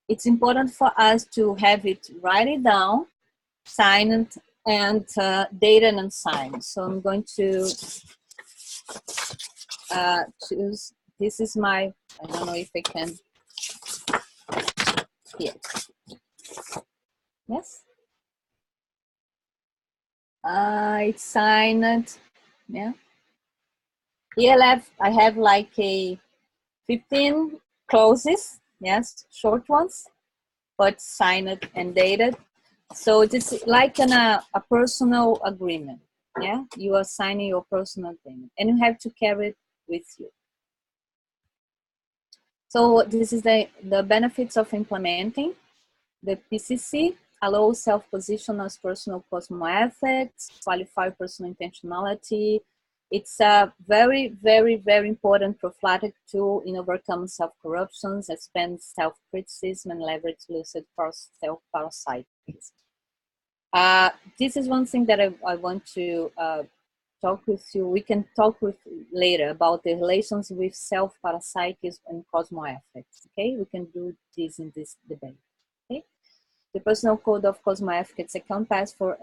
it's important for us to have it, write it down, sign it, and dated and signed. So I'm going to choose. This is my. I don't know if I can. Here. Yes. It's signed. Yeah. Here I have like a 15 clauses. Yes, short ones, but signed and dated. So it's like a personal agreement. Yeah, you are signing your personal agreement, and you have to carry it with you. So this is the benefits of implementing. The PCC allows self-position as personal cosmoethics, qualify personal intentionality. It's a very, very, very important prophylactic tool in overcoming self-corruptions, expand self-criticism, and leverage lucid self-parasitism. This is one thing that I want to talk with you. We can talk with later about the relations with self-parasitism and cosmoethics. Okay, we can do this in this debate. Okay, the personal code of cosmoethics is a compass for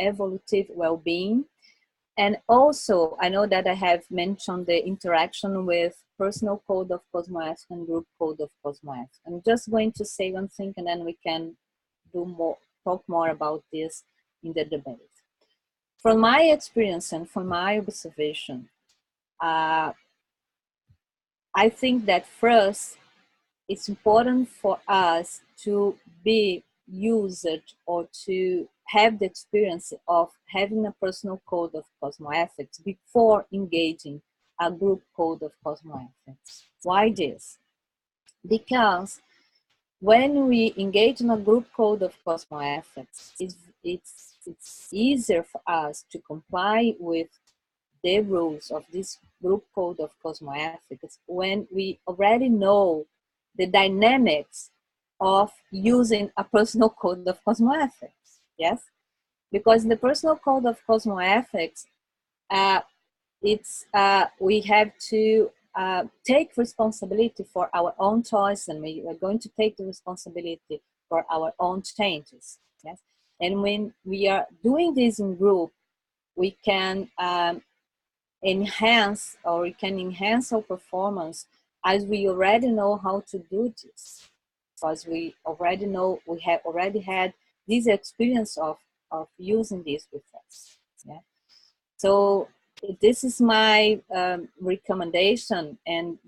evolutive well-being. And also, I know that I have mentioned the interaction with personal code of cosmoethics and group code of cosmoethics. I'm just going to say one thing, and then we can talk more about this in the debate. From my experience and from my observation, I think that first, it's important for us to be used or to have the experience of having a personal code of cosmoethics before engaging a group code of cosmoethics. Why this? Because when we engage in a group code of cosmoethics, it's easier for us to comply with the rules of this group code of cosmoethics when we already know the dynamics of using a personal code of cosmoethics. Yes, because in the personal code of cosmoethics, we have to take responsibility for our own choice, and we are going to take the responsibility for our own changes. Yes, and when we are doing this in group, we can enhance our performance, as we already know how to do this, because we have already had this experience of using this with us. Yeah. So this is my recommendation, and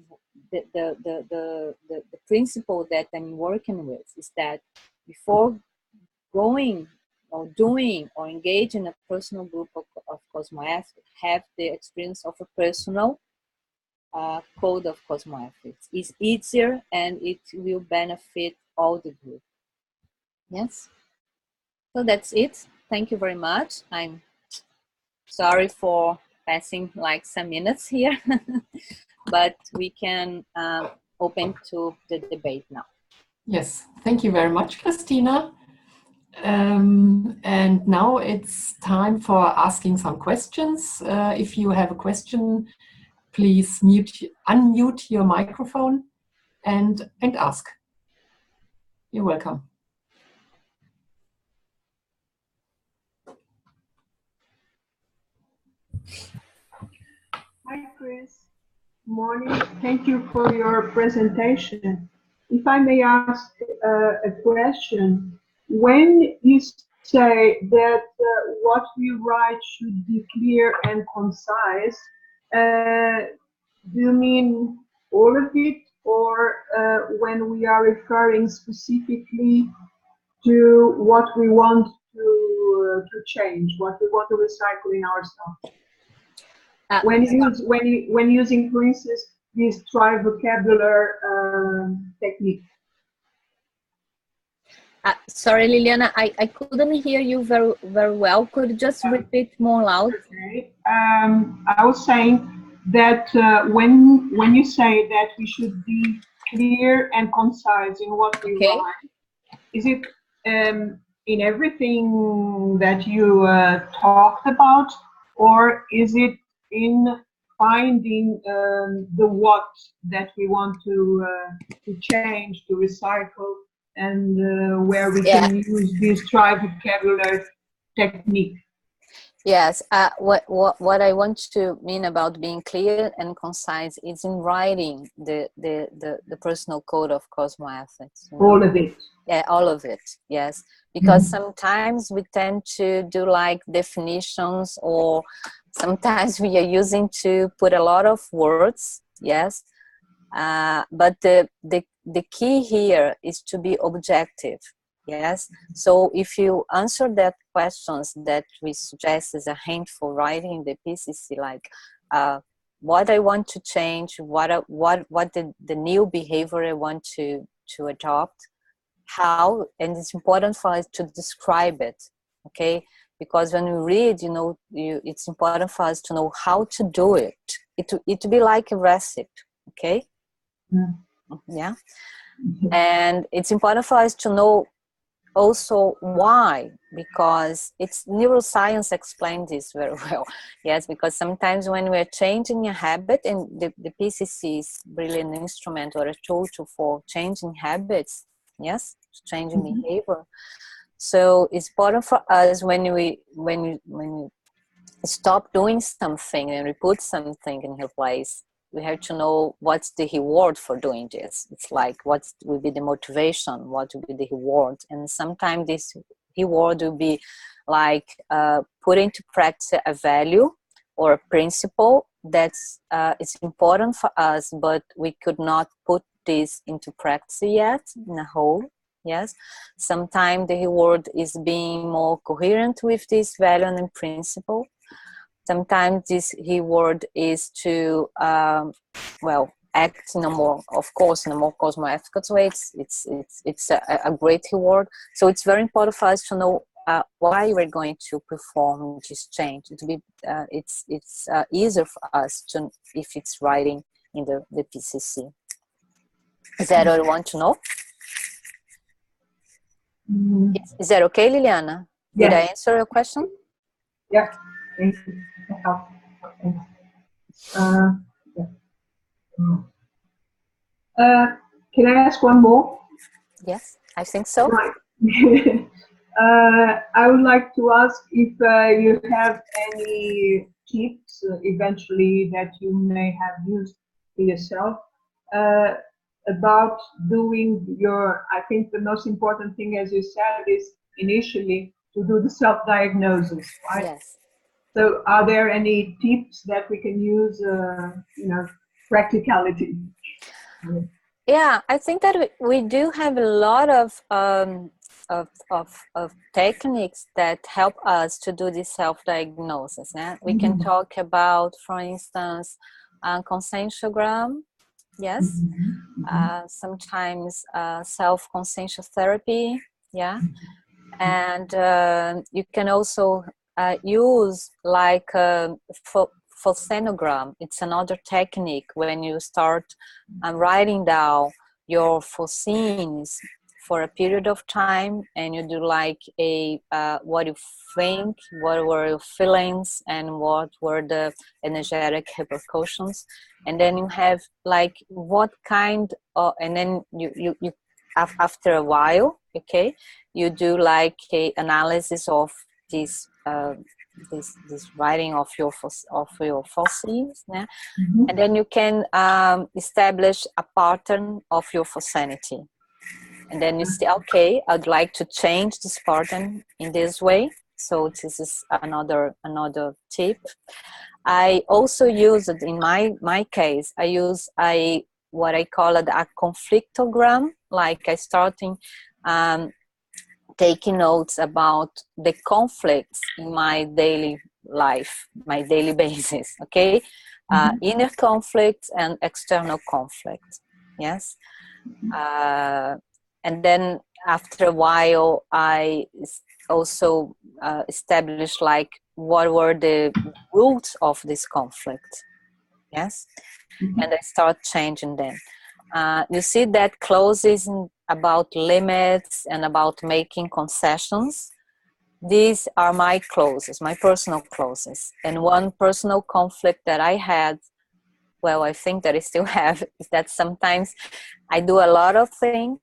the principle that I'm working with is that before going or doing or engage in a personal group of cosmoethics, have the experience of a personal code of cosmoethics. It's easier and it will benefit all the group. Yes. So that's it. Thank you very much. I'm sorry for passing like some minutes here, but we can open to the debate now. Yes, thank you very much, Cristina. And now it's time for asking some questions. If you have a question, please unmute your microphone and ask. You're welcome. Hi, Chris. Morning. Thank you for your presentation. If I may ask a question, when you say that what we write should be clear and concise, do you mean all of it, or when we are referring specifically to what we want to change, what we want to recycle in ourselves? When using, for instance, this try vocabulary technique. Sorry, Liliana, I couldn't hear you very well. Could you just repeat more loud? Okay. I was saying that when you say that we should be clear and concise in what we write, is it in everything that you talked about, or is it in finding the what that we want to change, to recycle, and where we can use this try vocabulary technique? Yes, what I want to mean about being clear and concise is in writing the personal code of Cosmoethics. You know? All of it. Yeah, all of it, yes. Because sometimes we tend to do like definitions, or sometimes we are using to put a lot of words, yes. But the key here is to be objective, yes. So if you answer that questions that we suggest as a hint for writing the PCC, like what I want to change, what the new behavior I want to adopt, how, and it's important for us to describe it, okay? Because when we read, you know, it's important for us to know how to do it. It be like a recipe, okay? Yeah. And it's important for us to know also why, because it's neuroscience explains this very well. Yes, because sometimes when we're changing a habit, and the PCC is really an instrument or a tool for changing habits, yes, changing behavior. So it's important for us when we stop doing something and we put something in her place, we have to know what's the reward for doing this. It's like what will be the motivation, what will be the reward. And sometimes this reward will be like put into practice a value or a principle that's it's important for us, but we could not put this into practice yet in a whole. Yes, sometimes the reward is being more coherent with this value and principle. Sometimes this reward is to, well, act in a more, of course, in a more cosmoethical way. It's a great reward. So it's very important for us to know why we're going to perform this change. It's easier for us to if it's writing in the PCC. Is that all you want to know? Is that okay, Liliana? Yes. Did I answer your question? Yeah. Thank you. Can I ask one more? Yes, I think so. Right. I would like to ask if you have any tips eventually that you may have used for yourself about doing your, I think the most important thing, as you said, is initially to do the self-diagnosis, right? Yes. So are there any tips that we can use, you know, practicality? Yeah, I think that we do have a lot of techniques that help us to do this self-diagnosis. Yeah? We can talk about, for instance, consensuogram, yes, sometimes self-consensual therapy, yeah, and you can also use like phosphenogram. It's another technique when you start writing down your forescenes for a period of time, and you do like a what you think, what were your feelings, and what were the energetic repercussions, and then you have like what kind of, and then you after a while, okay, you do like a analysis of this this writing of your fossils, yeah? And then you can establish a pattern of your fossility. And then you say, okay, I'd like to change this pattern in this way. So this is another tip. I also use it in my case. I use what I call it a conflictogram. Like I starting taking notes about the conflicts in my daily life, my daily basis. Okay, inner conflicts and external conflicts. Yes. And then after a while, I also established like what were the roots of this conflict. Yes. And I start changing them. You see that clauses about limits and about making concessions. These are my clauses, my personal clauses. And one personal conflict that I had, well, I think that I still have, is that sometimes I do a lot of things,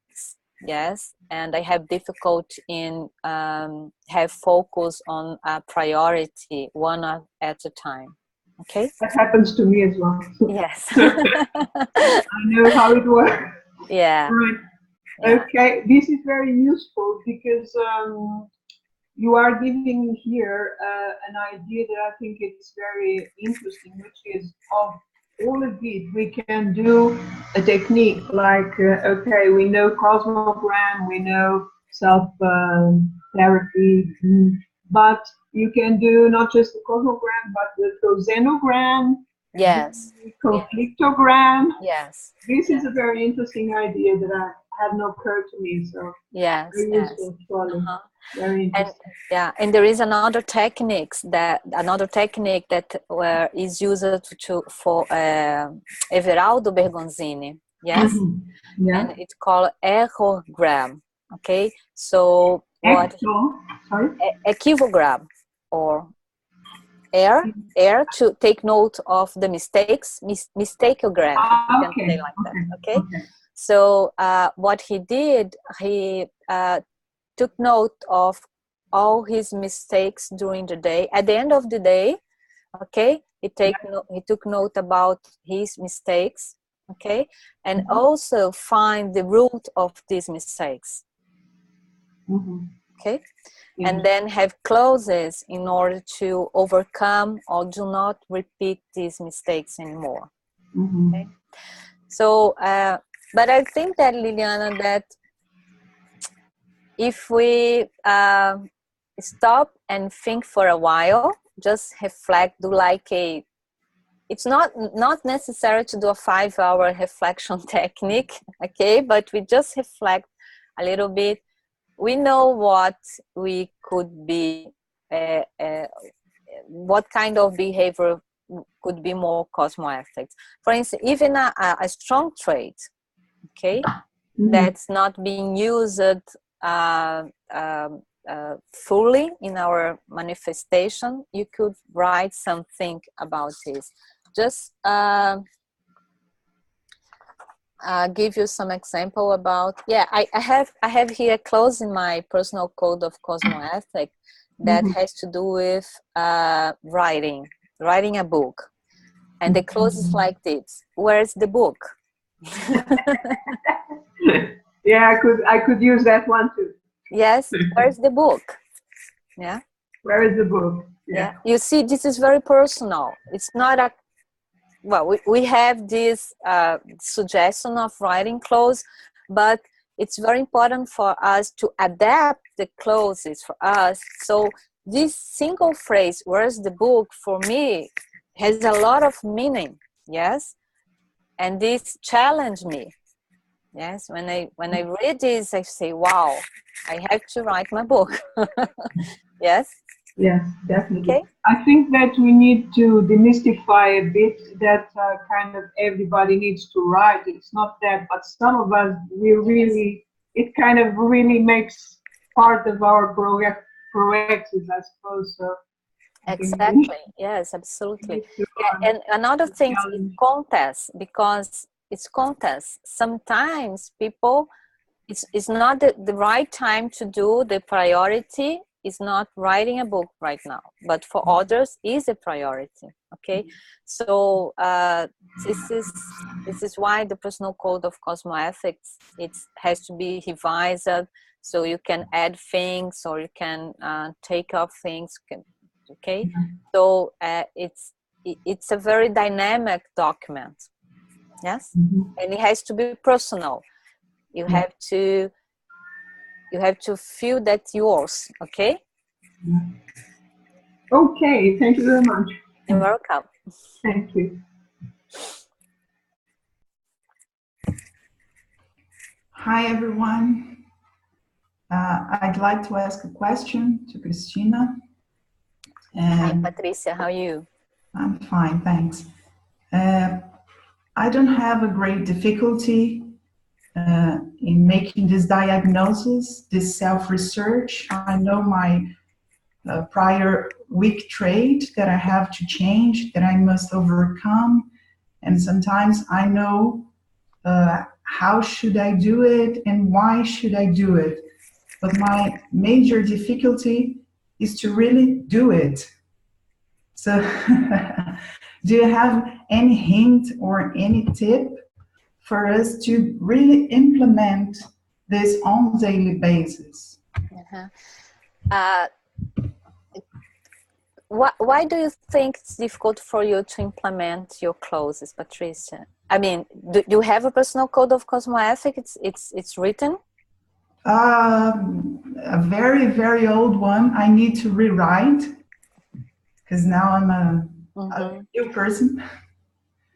yes, and I have difficulty in have focus on a priority, one at a time. Okay? That happens to me as well. Yes. I know how it works. Yeah. Right. Yeah. Okay, this is very useful because you are giving here an idea that I think it's very interesting, which is of all of it, we can do a technique like, okay, we know cosmogram, we know self-therapy, but you can do not just the cosmogram, but the cosenogram, Yes. the conflictogram. Yes. This is a very interesting idea that had not occurred to me, so yes, very yes. useful, surely. Very And interesting. yeah, and there is another technique that is used for Everaldo Bergonzini. Yes. Yeah. And it's called errorgram. Okay, so what? Sorry. Equivogram, or to take note of the mistakes, mistakeogram. You can say like that. Okay. So what he did, he took note of all his mistakes during the day. At the end of the day, okay, he took note about his mistakes, okay, and also find the root of these mistakes. Okay, and then have clauses in order to overcome or do not repeat these mistakes anymore. Okay, so but I think that, Liliana, that if we stop and think for a while, just reflect, do like it's not necessary to do a 5-hour reflection technique, okay, but we just reflect a little bit. We know what we could be, what kind of behavior could be more cosmoethics. For instance, even a strong trait, okay, that's not being used fully in our manifestation, you could write something about this. Just give you some example about, I have here close in my personal code of Cosmoethics that has to do with writing a book, and the clause is like this: where's the book? Yeah, I could use that one too. Yes, where's the book? Yeah. Where is the book? Yeah. You see, this is very personal. It's not a, well, we have this suggestion of writing clause, but it's very important for us to adapt the clauses for us. So this single phrase, where's the book, for me has a lot of meaning. Yes. And this challenged me. Yes, when I read this, I say, wow, I have to write my book. Yes? Yes, definitely. Okay. I think that we need to demystify a bit that kind of everybody needs to write. It's not that, but some of us, we really it kind of really makes part of our proactive, I suppose. So Exactly. Yes, absolutely. Yeah, and another thing is contest, because it's contest. Sometimes people, it's not the right time to do. The priority is not writing a book right now, but for others is a priority. Okay, so this is why the personal code of Cosmoethics, it has to be revised, so you can add things or you can take off things. Okay, so it's a very dynamic document. Yes, and it has to be personal. You have to feel that yours. Okay. Okay, thank you very much. You're welcome. Thank you. Hi, everyone. I'd like to ask a question to Cristina. Hi, Patricia. How are you? I'm fine, thanks. I don't have a great difficulty in making this diagnosis, this self-research. I know my prior weak trait that I have to change, that I must overcome. And sometimes I know how should I do it and why should I do it. But my major difficulty is to really do it. So do you have any hint or any tip for us to really implement this on a daily basis? Why do you think it's difficult for you to implement your clauses, Patricia? I mean, do you have a personal code of Cosmoethics? It's written? A very, very old one. I need to rewrite because now I'm a new person.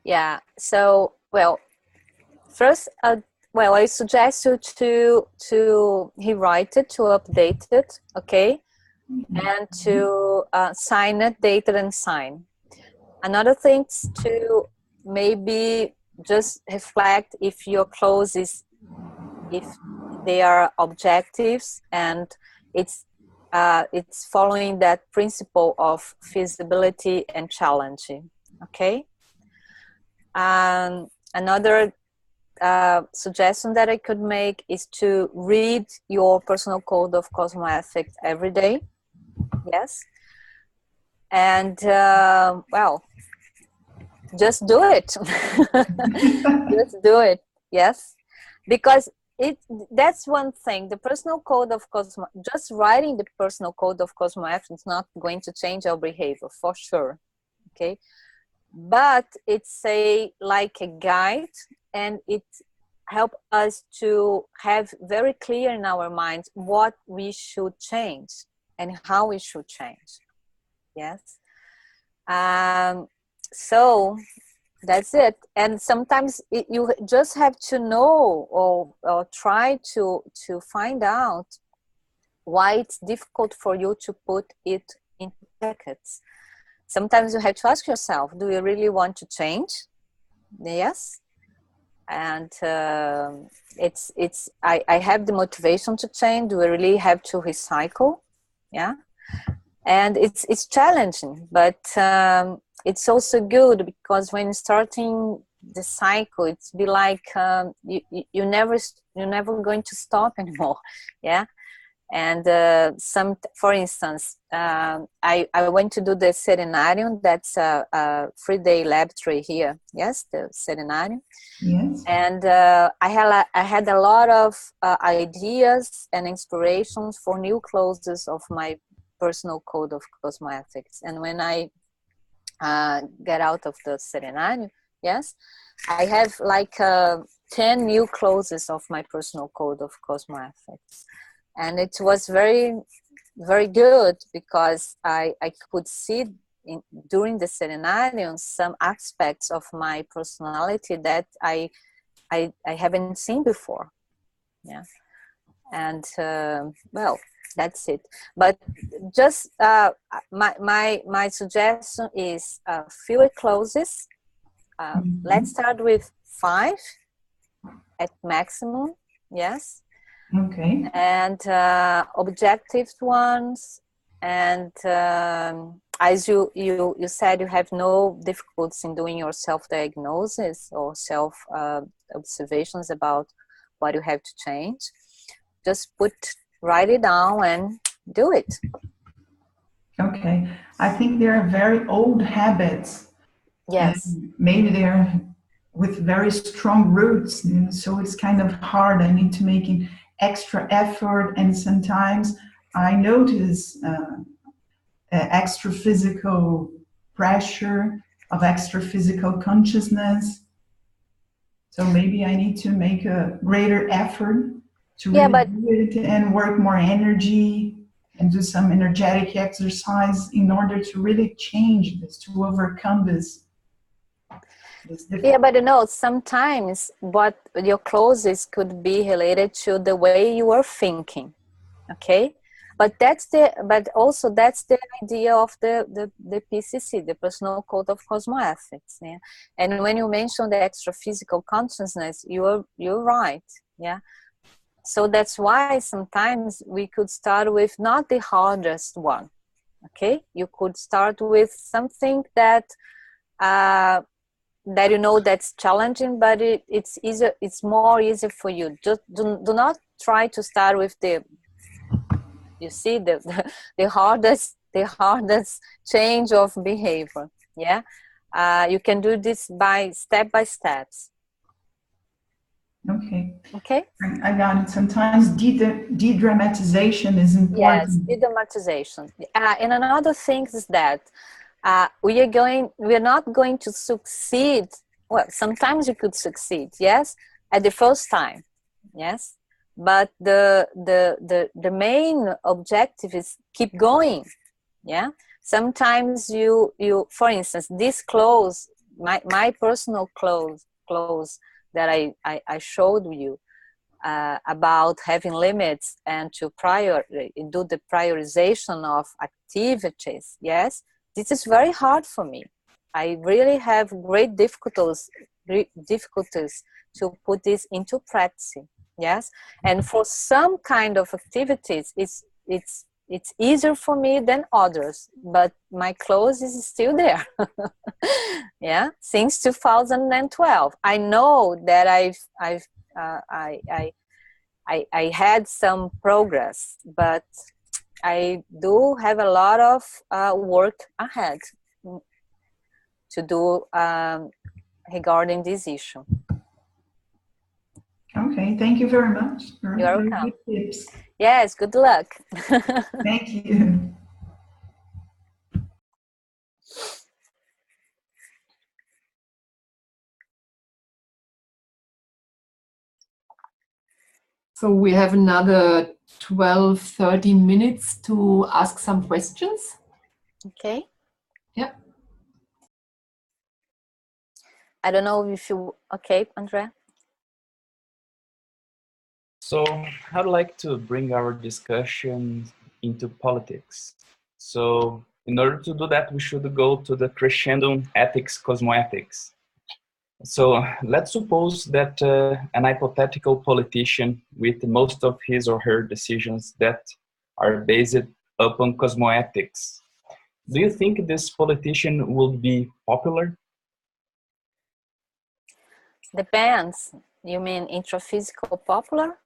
Yeah. So, well, first, I suggest you to rewrite it, to update it, okay, and to sign it, date it, and sign. Another thing to maybe just reflect if your clauses, if they are objectives and it's following that principle of feasibility and challenging. Okay. Another suggestion that I could make is to read your personal code of Cosmoethics every day. Yes. And well, just do it. Just do it. Yes. Because that's one thing. The personal code of just writing the personal code of Cosmoethics is not going to change our behavior for sure. Okay. But it's like a guide, and it helps us to have very clear in our minds what we should change and how we should change. Yes. So that's it. And sometimes you just have to know or try to find out why it's difficult for you to put it into packets. Sometimes you have to ask yourself, do you really want to change? Yes. And I have the motivation to change. Do I really have to recycle? Yeah. And it's challenging, but it's also good, because when starting the cycle, it's be like you're never going to stop anymore. Yeah. And for instance, I went to do the Serenarium. That's a 3-day laboratory here. Yes, the Serenarium. Yes. And I had a lot of ideas and inspirations for new clauses of my personal code of Cosmoethics. And when I get out of the Serenarium, yes, I have like 10 new clauses of my personal code of Cosmoethics. And it was very, very good, because I could see during the Serenarium some aspects of my personality that I haven't seen before. Yeah. And well, that's it. But just my suggestion is fewer clauses. Let's start with 5 at maximum. Yes. Okay. and objective ones. And as you said, you have no difficulties in doing your self-diagnosis or self-observations about what you have to change. Just write it down and do it. Okay. I think there are very old habits. Yes. Maybe they're with very strong roots, so it's kind of hard. I need to make an extra effort, and sometimes I notice extra physical pressure of extra physical consciousness. So maybe I need to make a greater effort to really do it and work more energy and do some energetic exercise in order to really change this, to overcome this. Yeah, but sometimes what your causes could be related to the way you are thinking. Okay, but that's the idea of the PCC, the Personal Code of Cosmoethics. Yeah, and when you mention the extra physical consciousness, you're right. Yeah, so that's why sometimes we could start with not the hardest one. Okay, you could start with something that that's challenging, but it's easier. It's more easier for you. Just do not try to start with the hardest change of behavior. Yeah, you can do this by steps. Okay, I got it. Sometimes de-dramatization is important. Yes, de-dramatization. And another thing is that we are not going to succeed. Well, sometimes you could succeed, yes, at the first time, yes, but the main objective is keep going. Yeah, sometimes you for instance, this clothes, my personal clothes that I showed you about having limits and to do the prioritization of activities. Yes, this is very hard for me. I really have great difficulties to put this into practice. Yes, and for some kind of activities, it's easier for me than others, but my clothes is still there. Yeah, since 2012, I know that I had some progress, but I do have a lot of work ahead to do regarding this issue. Okay, thank you very much. You're welcome. Good tips. Yes, good luck. Thank you. So we have another 12, 13 minutes to ask some questions. Okay. Yeah. I don't know if you, okay, Andrea? So I'd like to bring our discussion into politics. So in order to do that, we should go to the crescendo ethics, cosmoethics. So let's suppose that an hypothetical politician with most of his or her decisions that are based upon cosmoethics. Do you think this politician will be popular? Depends. You mean intraphysical popular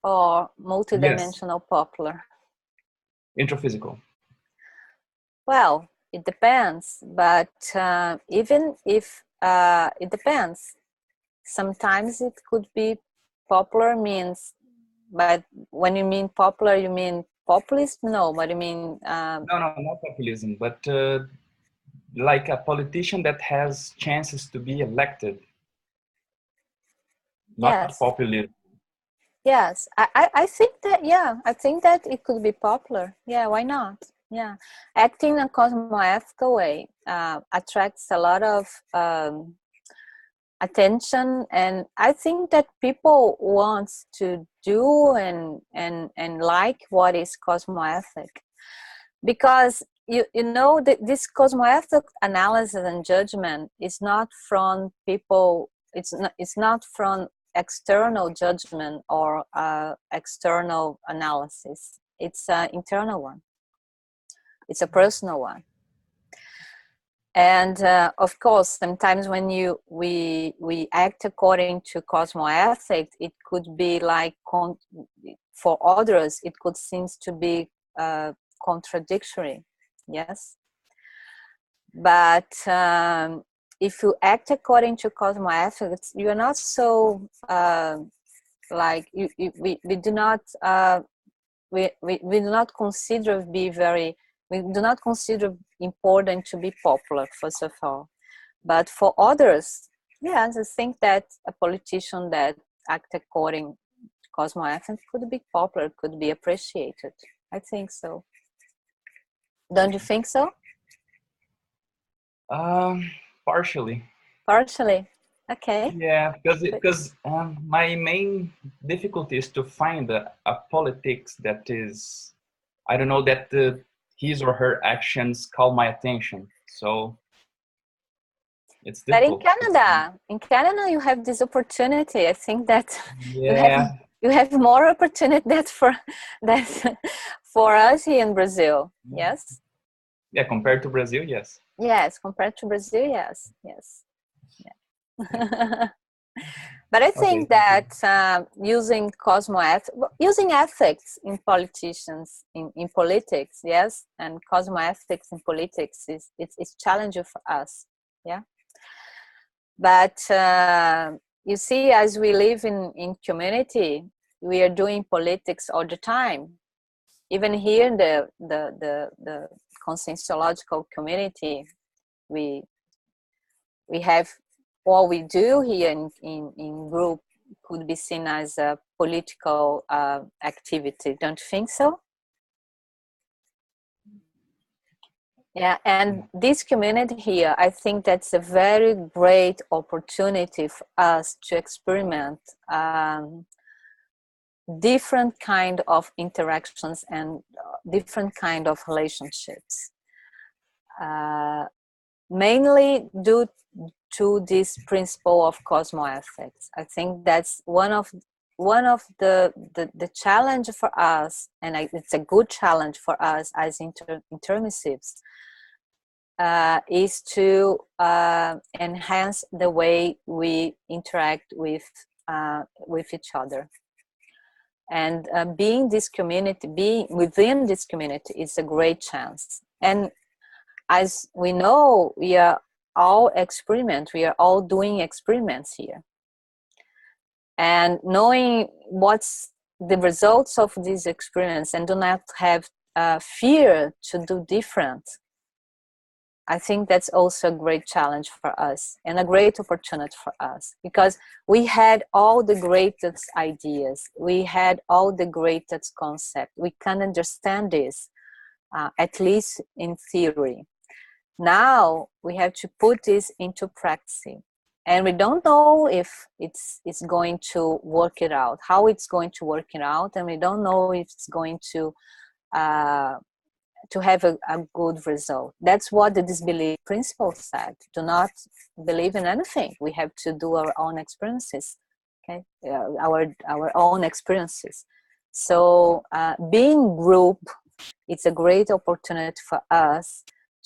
or multidimensional popular? Intraphysical. Well, it depends, but even if it depends, sometimes it could be popular means, but when you mean popular, you mean populist? No, but you mean... No, not populism, but like a politician that has chances to be elected. Not yes. Popular. Yes, I think that, yeah, I think that it could be popular. Yeah, why not? Yeah, acting in a cosmoethical way attracts a lot of attention, and I think that people want to do and like what is cosmoethic, because you know that this cosmoethic analysis and judgment is not from people. It's not from external judgment or external analysis. It's an internal one. It's a personal one. And of course, sometimes when we act according to cosmoethics, it could be like, for others, it could seem to be contradictory, yes? But if you act according to cosmoethics, you are not so, like, we do not, we do not consider we do not consider important to be popular, first of all. But for others, yes, I think that a politician that acts according to cosmoethics could be popular, could be appreciated. I think so. Don't you think so? Partially. Partially. Okay. Yeah, because my main difficulty is to find a politics that is, I don't know, that his or her actions call my attention. So it's difficult. But in Canada, you have this opportunity. I think that Yeah. you have more opportunity that for us here in Brazil. Yes. Yeah, compared to Brazil, yes. Yes, compared to Brazil, yes, yes. Yeah. But I think that using ethics in politicians, in politics, yes, and cosmoethics in politics it's challenging for us, yeah. But you see, as we live in community, we are doing politics all the time. Even here in the conscienciological community, we have what we do here in group could be seen as a political activity. Don't you think so? Yeah, and this community here, I think that's a very great opportunity for us to experiment different kind of interactions and different kind of relationships. Mainly due to this principle of cosmoethics. I think that's one of the challenge for us, and it's a good challenge for us as intermissives, is to enhance the way we interact with each other. And being within this community is a great chance. And as we know, we are all doing experiments here. And knowing what's the results of these experiments and do not have fear to do different, I think that's also a great challenge for us and a great opportunity for us, because we had all the greatest ideas, we had all the greatest concepts, we can understand this, at least in theory. Now we have to put this into practice, and we don't know if it's going to work it out, how it's going to work it out, and we don't know if it's going to have a good result. That's what the disbelief principle said. Do not believe in anything. We have to do our own experiences, okay? Our own experiences. So being group, it's a great opportunity for us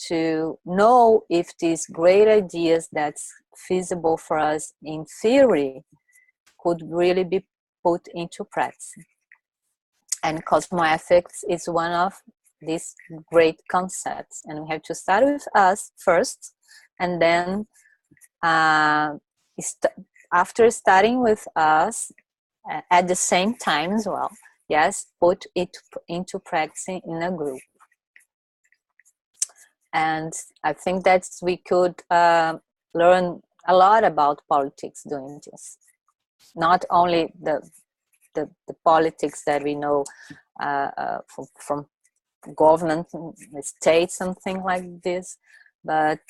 to know if these great ideas that's feasible for us in theory could really be put into practice. And cosmoethics is one of these great concepts, and we have to start with us first, and then after starting with us, at the same time as well, yes, put it into practice in a group. And I think that we could learn a lot about politics doing this. Not only the politics that we know from government, state, something like this, but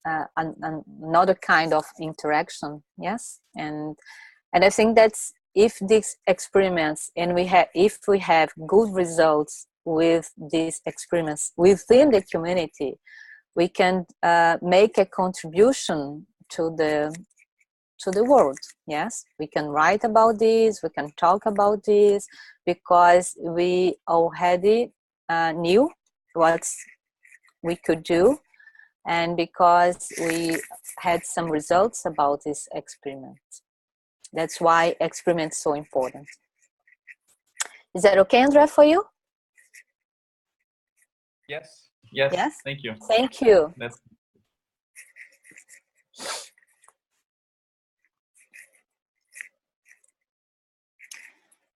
another kind of interaction, yes. And I think that's, if these experiments, and if we have good results with these experiments within the community, we can make a contribution to to the world. Yes, we can write about this, we can talk about this, because we already knew what we could do, and because we had some results about this experiment. That's why experiments so important. Is that okay, Andrea, for you? Yes. Yes. Yes. Thank you. Thank you. That's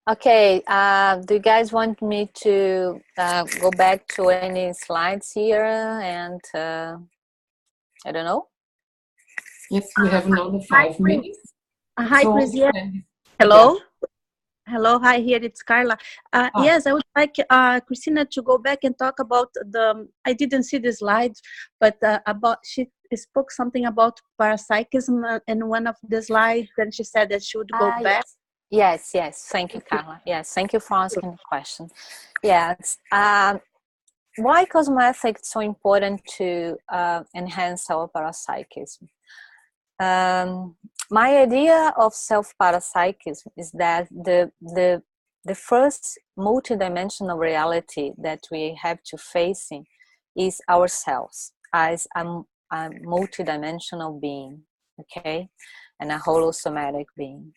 Okay, do you guys want me to go back to any slides here? And I don't know. Yes, we have another 5 minutes. Hi, So, Cristina. Hello. Yeah. Hello, hi, here it's Carla. Yes, I would like Cristina to go back and talk about I didn't see the slides, but she spoke something about parapsychism in one of the slides, and she said that she would go back. Yes, thank you, Carla. Yes, thank you for asking the question. Yes, why cosmoethics is so important to enhance our parapsychism? My idea of self-parapsychism is that the first multidimensional reality that we have to face is ourselves as a multidimensional being, okay, and a holosomatic being.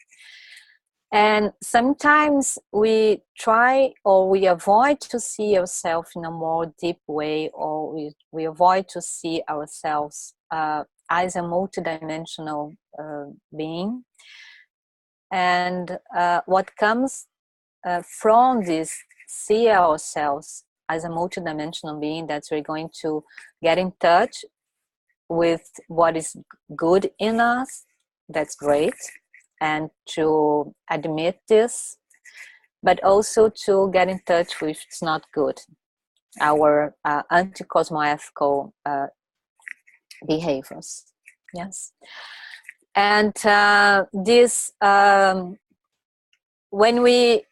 And sometimes we try or we avoid to see ourselves in a more deep way, or we avoid to see ourselves as a multidimensional being. And what comes from this, see ourselves as a multidimensional being, that we're going to get in touch with what is good in us. That's great. And to admit this, but also to get in touch with what's not good, our anti-cosmoethical behaviors. Yes. And this, when we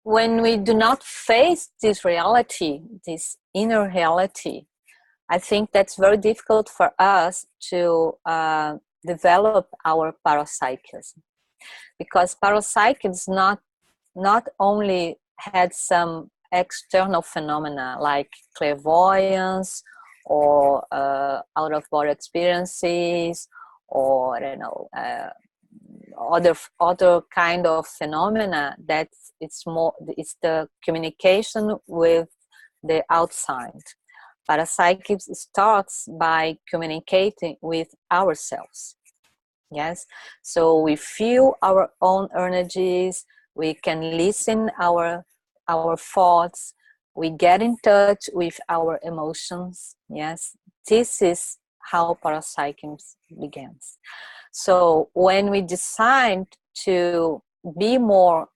do not face this reality, this inner reality, I think that's very difficult for us to develop our parapsychism, because parapsychism not only had some external phenomena like clairvoyance or out-of-body experiences, or I don't know, other kind of phenomena that it's the communication with the outside. Parapsychism starts by communicating with ourselves. Yes, so we feel our own energies, we can listen our thoughts, we get in touch with our emotions. Yes, this is how parapsychism begins. So when we decide to be more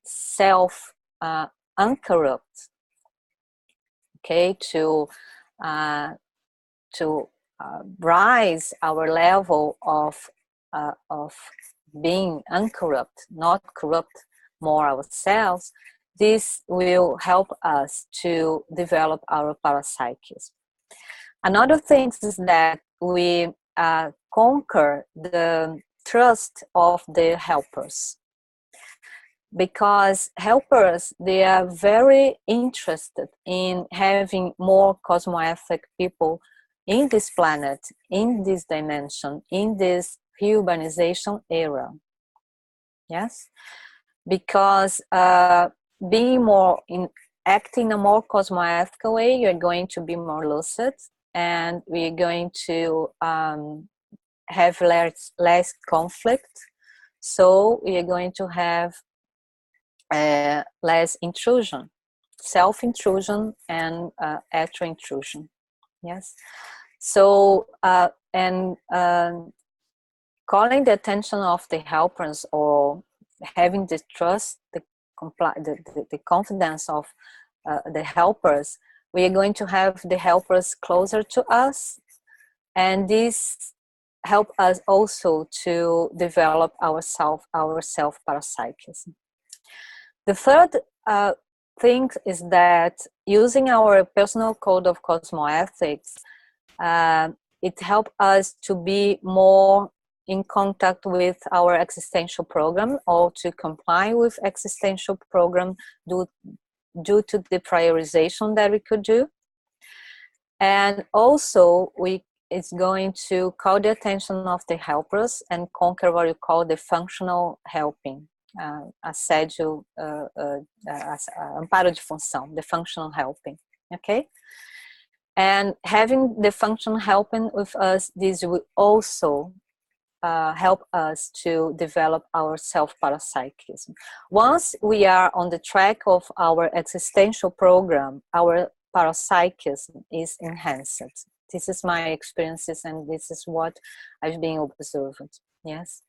uncorrupt, okay, to rise our level of being uncorrupt, not corrupt more ourselves, this will help us to develop our parapsychism. Another thing is that we conquer the trust of the helpers, because helpers, they are very interested in having more cosmoethic people in this planet, in this dimension, in this urbanization era. Yes, because acting in a more cosmoethical way, you're going to be more lucid, and we're going to have less conflict. So we are going to have less intrusion, self-intrusion and extra intrusion. Yes. So calling the attention of the helpers, or having the trust, the confidence of the helpers, we are going to have the helpers closer to us, and this help us also to develop our self-parapsychism. The third thing is that using our personal code of cosmoethics, it helps us to be more in contact with our existential program or to comply with existential program due to the prioritization that we could do. And also it's going to call the attention of the helpers and conquer what you call the functional helping, assédio, amparo de função, the functional helping, okay? And having the functional helping with us, this will also help us to develop our self-parapsychism. Once we are on the track of our existential program, our parapsychism is enhanced. This is my experiences, and this is what I've been observed. Yes,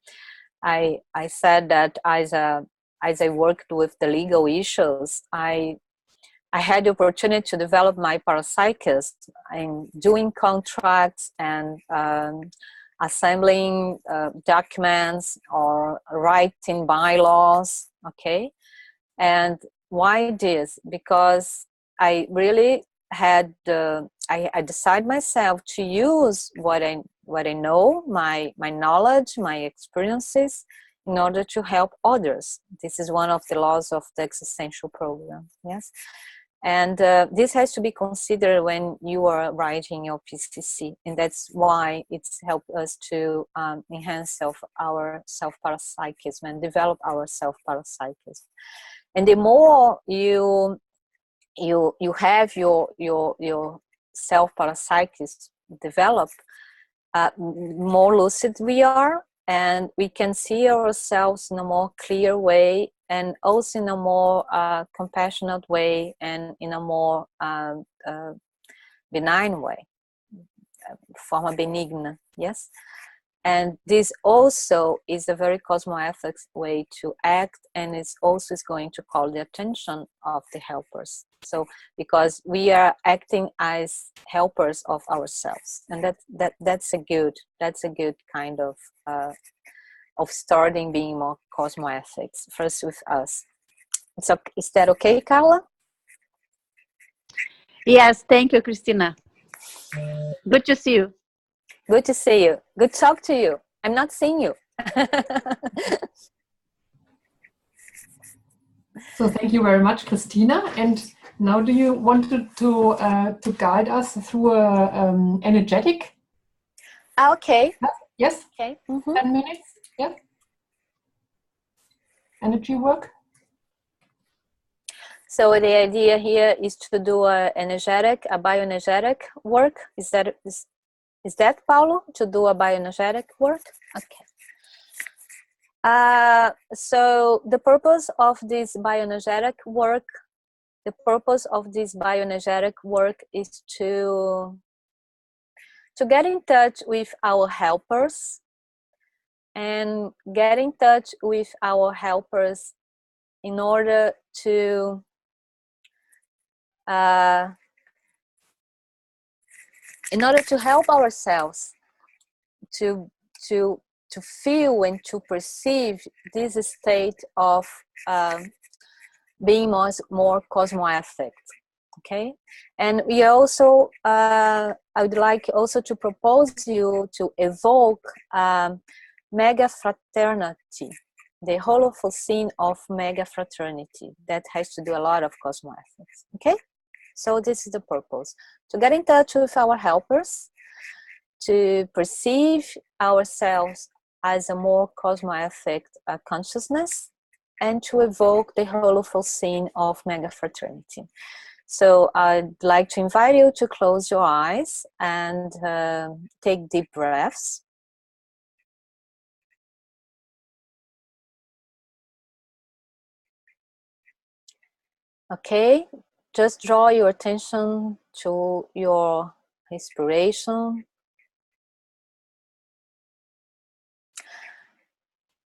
I said that as I worked with the legal issues, I had the opportunity to develop my parapsychism in doing contracts and assembling documents or writing bylaws. Okay, and why this? Because I really had I decided myself to use what I know, my knowledge, my experiences, in order to help others. This is one of the laws of the existential program. Yes, and this has to be considered when you are writing your PCC, and that's why it's helped us to enhance our self-parapsychism and develop our self-parapsychism. And the more you have your self-parapsychism develop, more lucid we are, and we can see ourselves in a more clear way, and also in a more compassionate way, and in a more benign way, forma benigna, yes? And this also is a very cosmoethics way to act, and it's also going to call the attention of the helpers. So, because we are acting as helpers of ourselves, and that's a good kind of starting being more cosmoethics first with us. So, is that okay, Carla? Yes, thank you, Cristina. Good to see you. Good to see you. Good to talk to you. I'm not seeing you. So thank you very much, Cristina. And now, do you want to guide us through a energetic? Okay. Yes. Okay. 10 minutes. Yeah. Energy work. So the idea here is to do a bioenergetic work. Is that, Paulo, to do a bioenergetic work? Okay. So the purpose of this bioenergetic work is to get in touch with our helpers, and get in touch with our helpers in order to help ourselves to feel and to perceive this state of being more cosmoethic. Okay, and we also I would like also to propose you to evoke mega fraternity, the Holocene of mega fraternity that has to do a lot of cosmoethics. Okay, so this is the purpose: to get in touch with our helpers, to perceive ourselves as a more cosmoethic consciousness, and to evoke the Holocene of mega fraternity. So I'd like to invite you to close your eyes and take deep breaths. Okay, just draw your attention to your respiration.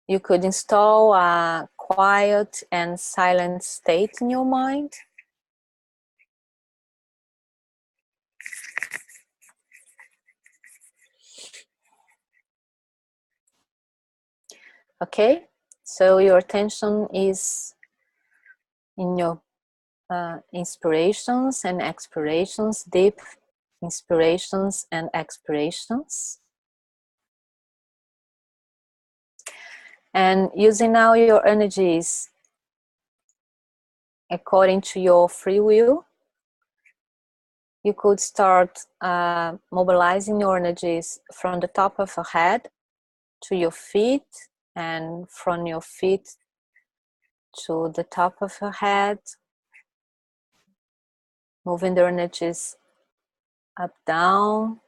You could install a quiet and silent state in your mind. Okay, so your attention is in your inspirations and expirations, deep inspirations and expirations. And using now your energies according to your free will, you could start mobilizing your energies from the top of your head to your feet, and from your feet to the top of your head, moving the energies up, down,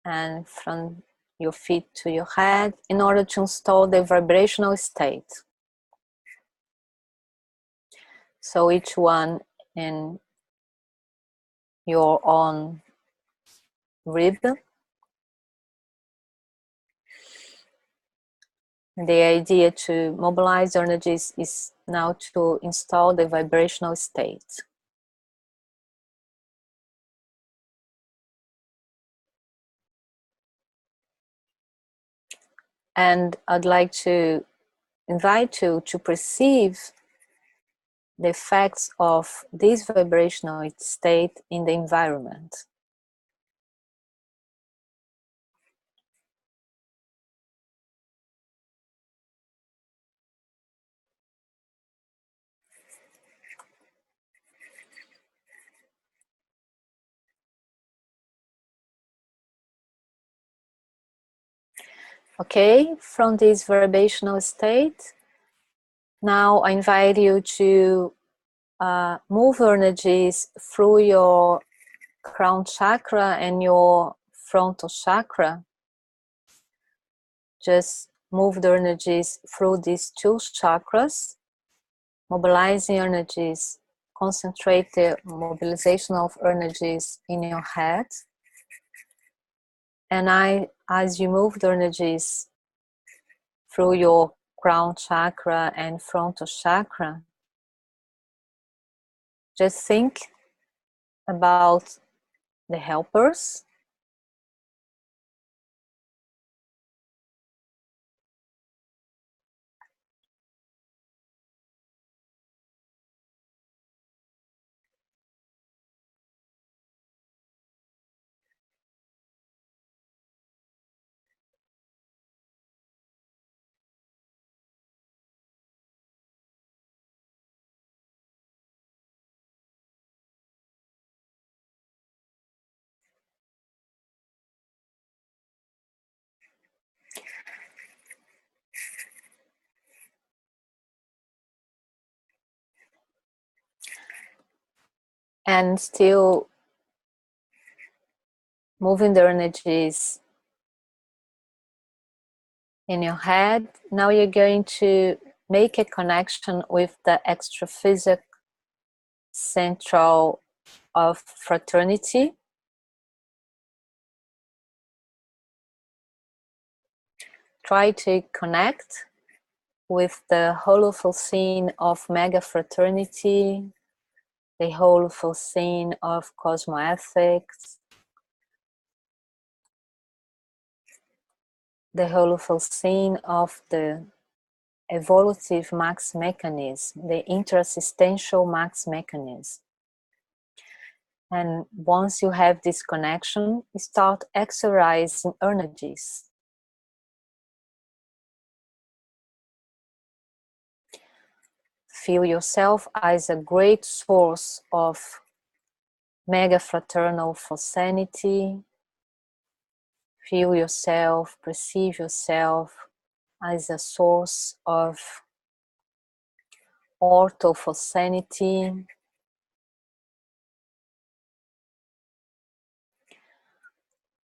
and from your feet to your head, in order to install the vibrational state. So each one in your own rhythm. The idea to mobilize energies is now to install the vibrational state. And I'd like to invite you to perceive the effects of this vibrational state in the environment. Okay, from this vibrational state, now I invite you to move energies through your crown chakra and your frontal chakra. Just move the energies through these two chakras, mobilizing energies. Concentrate the mobilization of energies in your head. And as you move the energies through your crown chakra and frontal chakra, just think about the helpers. And still moving the energies in your head, now you're going to make a connection with the extrophysic central of fraternity. Try to connect with the Holofocene of mega fraternity, the Holofocene of Cosmoethics, the Holofocene of the evolutive max mechanism, the intersistential max mechanism. And once you have this connection, you start exercising energies. Feel yourself as a great source of mega fraternal focenity. Feel yourself, perceive yourself as a source of orthofocenity.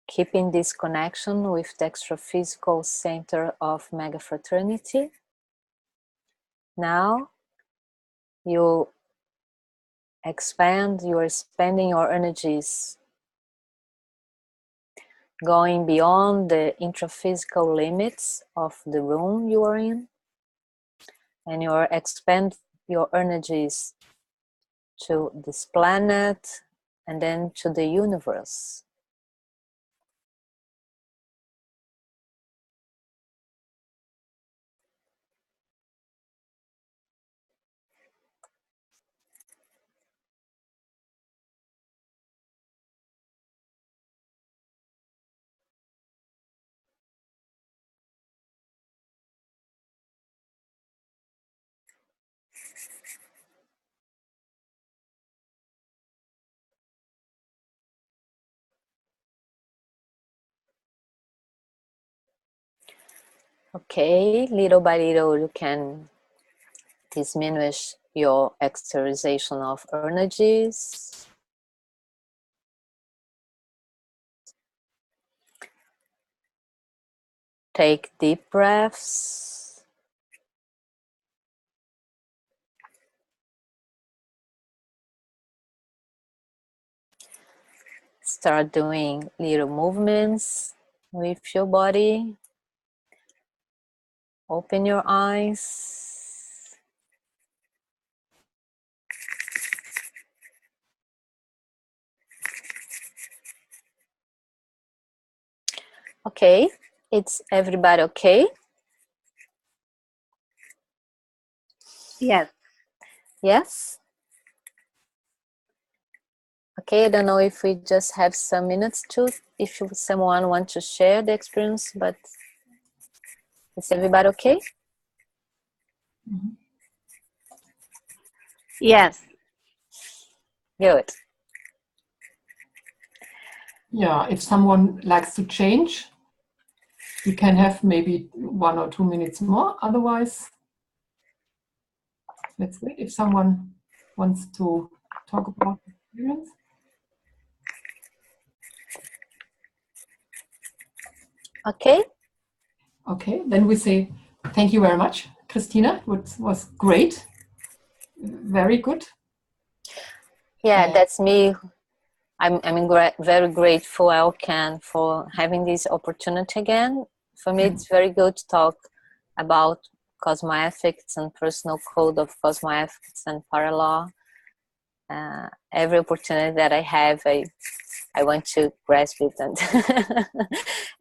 Keeping this connection with the extraphysical center of mega fraternity. Now you're expanding your energies, going beyond the intraphysical limits of the room you are in, and you expand your energies to this planet and then to the universe. Okay, little by little you can diminish your exteriorization of energies. Take deep breaths. Start doing little movements with your body. Open your eyes. Okay, it's everybody okay? Yes. Yes? Okay, I don't know if we just have some minutes to, if someone wants to share the experience, but is everybody okay? Yes. Good. Yeah, if someone likes to change, we can have maybe 1 or 2 minutes more. Otherwise, let's wait if someone wants to talk about the experience. Okay. Okay, then we say thank you very much, Cristina. It was great. Very good. Yeah, that's me. I'm very grateful, Elke, for having this opportunity again. For me, it's very good to talk about cosmoethics and personal code of cosmoethics and paralaw. Every opportunity that I have, I want to grasp it, and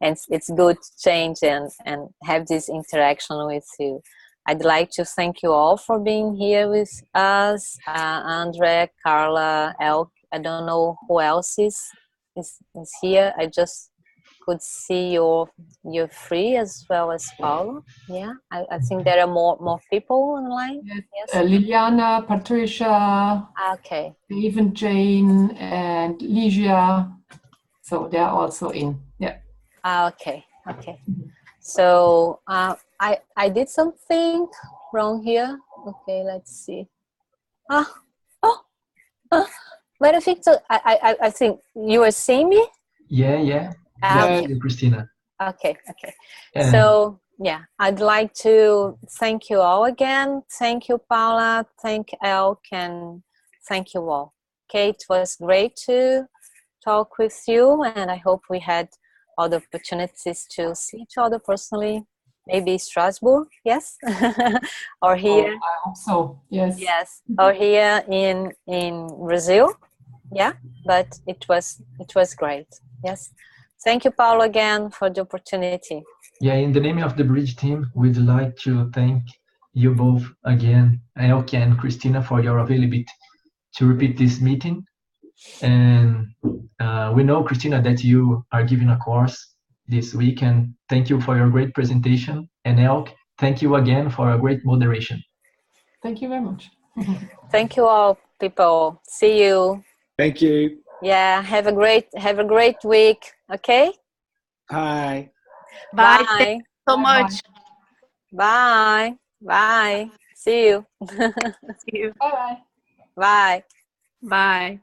and it's good to change and have this interaction with you. I'd like to thank you all for being here with us, Andre, Carla, Elke. I don't know who else is here. I just could see you're free as well as Paulo. Yeah, I think there are more people online. Yes. Yes. Liliana, Patricia, Okay. Dave and Jane, and Ligia. So they're also in. Yeah. Okay. Okay. So I did something wrong here. Okay, let's see. But I think so. I think you were seeing me. Yeah. Yeah, Okay. see you, Cristina. Okay. Yeah. So yeah, I'd like to thank you all again. Thank you, Paula. Thank Elke, and thank you all. Okay, it was great to talk with you, and I hope we had other opportunities to see each other personally. Maybe Strasbourg, yes, or here. I hope so. Yes. Yes, or here in Brazil. Yeah, but it was great. Yes, thank you, Paulo, again for the opportunity. Yeah, in the name of the Bridge team, we'd like to thank you both again, Elke and Cristina, for your availability to repeat this meeting. And we know, Cristina, that you are giving a course this week, and thank you for your great presentation. And Elke, thank you again for a great moderation. Thank you very much. Thank you all, people. See you. Thank you. Yeah, have a great week. Okay. Hi. Bye. Bye. Thank you so much. Bye. Bye. See you. See you. Bye-bye. Bye. Bye.